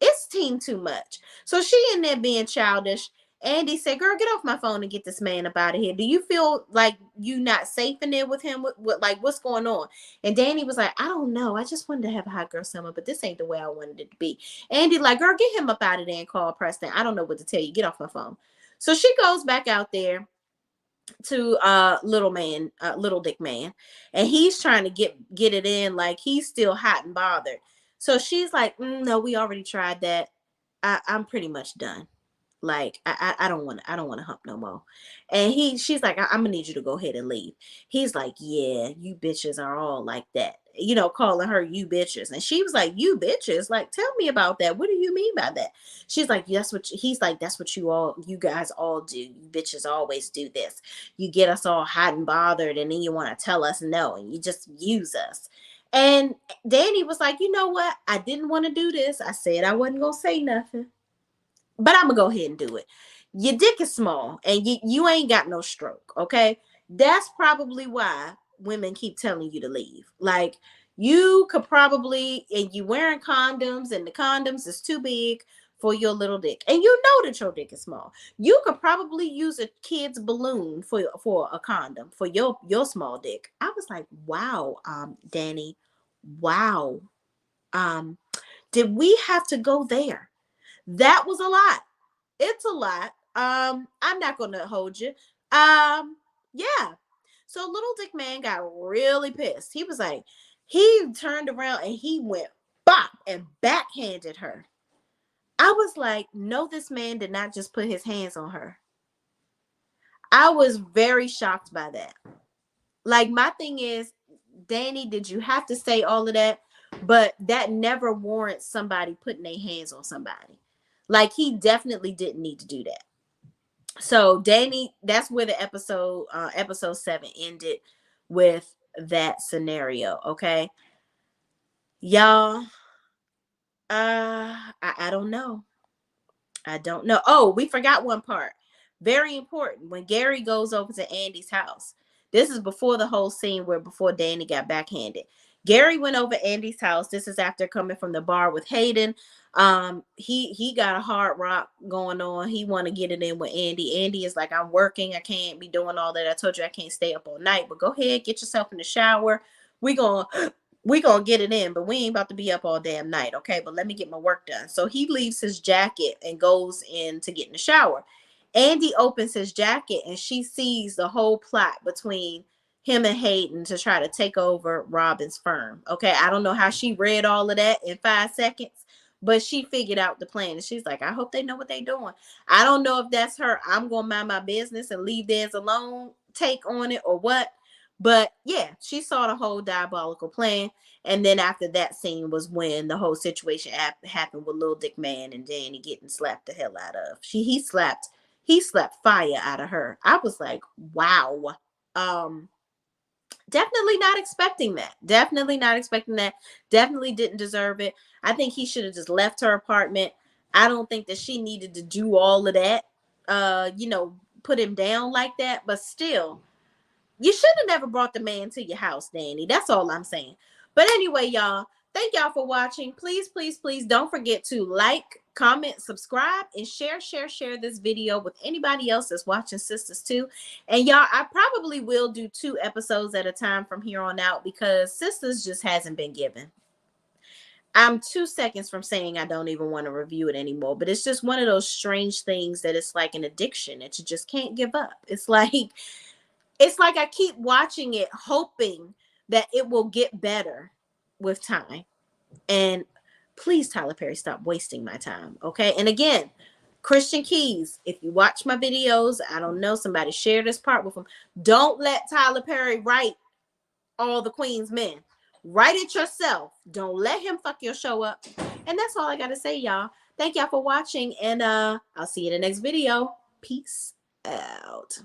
It's team too much. So she in there being childish. Andy said, girl, get off my phone and get this man up out of here. Do you feel like you not safe in there with him? Like, what's going on? And Danny was like, I don't know. I just wanted to have a hot girl summer, but this ain't the way I wanted it to be. Andy like, girl, get him up out of there and call Preston. I don't know what to tell you. Get off my phone. So she goes back out there to little dick man, and he's trying to get it in like he's still hot and bothered. So she's like, no, we already tried that. I'm pretty much done. Like, I don't want to hump no more. And she's like, I'm gonna need you to go ahead and leave. He's like, yeah, you bitches are all like that, calling her you bitches. And she was like, you bitches, like, tell me about that. What do you mean by that? She's like, he's like, that's what you guys all do. You bitches always do this. You get us all hot and bothered, and then you want to tell us no, and you just use us. And Danny was like, you know what? I didn't want to do this. I said I wasn't gonna say nothing, but I'm gonna go ahead and do it. Your dick is small and you ain't got no stroke. Okay. That's probably why women keep telling you to leave. Like, you could probably, and you wearing condoms, and the condoms is too big for your little dick, and you know that your dick is small. You could probably use a kid's balloon for a condom for your small dick. I was like, wow, Danny, wow. Did we have to go there? That was a lot. It's a lot. I'm not gonna hold you. Yeah. So little dick man got really pissed. He was like, he turned around and he went bop and backhanded her. I was like, no, this man did not just put his hands on her. I was very shocked by that. Like, my thing is, Danny, did you have to say all of that? But that never warrants somebody putting their hands on somebody. Like, he definitely didn't need to do that. So Danny, that's where the episode 7 ended, with that scenario. Okay, y'all. I don't know. I don't know. Oh, we forgot one part. Very important. When Gary goes over to Andy's house. This is before the whole scene where before Danny got backhanded. Gary went over Andy's house. This is after coming from the bar with Hayden. He got a hard rock going on. He want to get it in with Andy. Andy is like, I'm working. I can't be doing all that. I told you I can't stay up all night. But go ahead, get yourself in the shower. We gonna get it in, but we ain't about to be up all damn night, okay? But let me get my work done. So he leaves his jacket and goes in to get in the shower. Andy opens his jacket and she sees the whole plot between him and Hayden to try to take over Robin's firm. Okay, I don't know how she read all of that in 5 seconds, but she figured out the plan. And she's like, I hope they know what they're doing. I don't know if that's her, I'm gonna mind my business and leave theirs alone take on it or what. But yeah, she saw the whole diabolical plan. And then after that scene was when the whole situation happened with Little Dick Man and Danny getting slapped the hell out of. He slapped fire out of her. I was like, wow. Definitely not expecting that. Definitely not expecting that. Definitely didn't deserve it. I think he should have just left her apartment. I don't think that she needed to do all of that. Put him down like that. But still, you should have never brought the man to your house, Danny. That's all I'm saying. But anyway, y'all, thank y'all for watching. Please, please, please don't forget to like, comment, subscribe, and share this video with anybody else that's watching Sistas too. And y'all, I probably will do 2 episodes at a time from here on out because Sistas just hasn't been given. I'm 2 seconds from saying I don't even want to review it anymore, but it's just one of those strange things that it's like an addiction that you just can't give up. It's like I keep watching it hoping that it will get better with time. And please, Tyler Perry, stop wasting my time. Okay. And again, Christian Keys, if you watch my videos, I don't know, somebody share this part with him. Don't let Tyler Perry write all the Queen's men. Write it yourself. Don't let him fuck your show up. And that's all I got to say, y'all. Thank y'all for watching. And I'll see you in the next video. Peace out.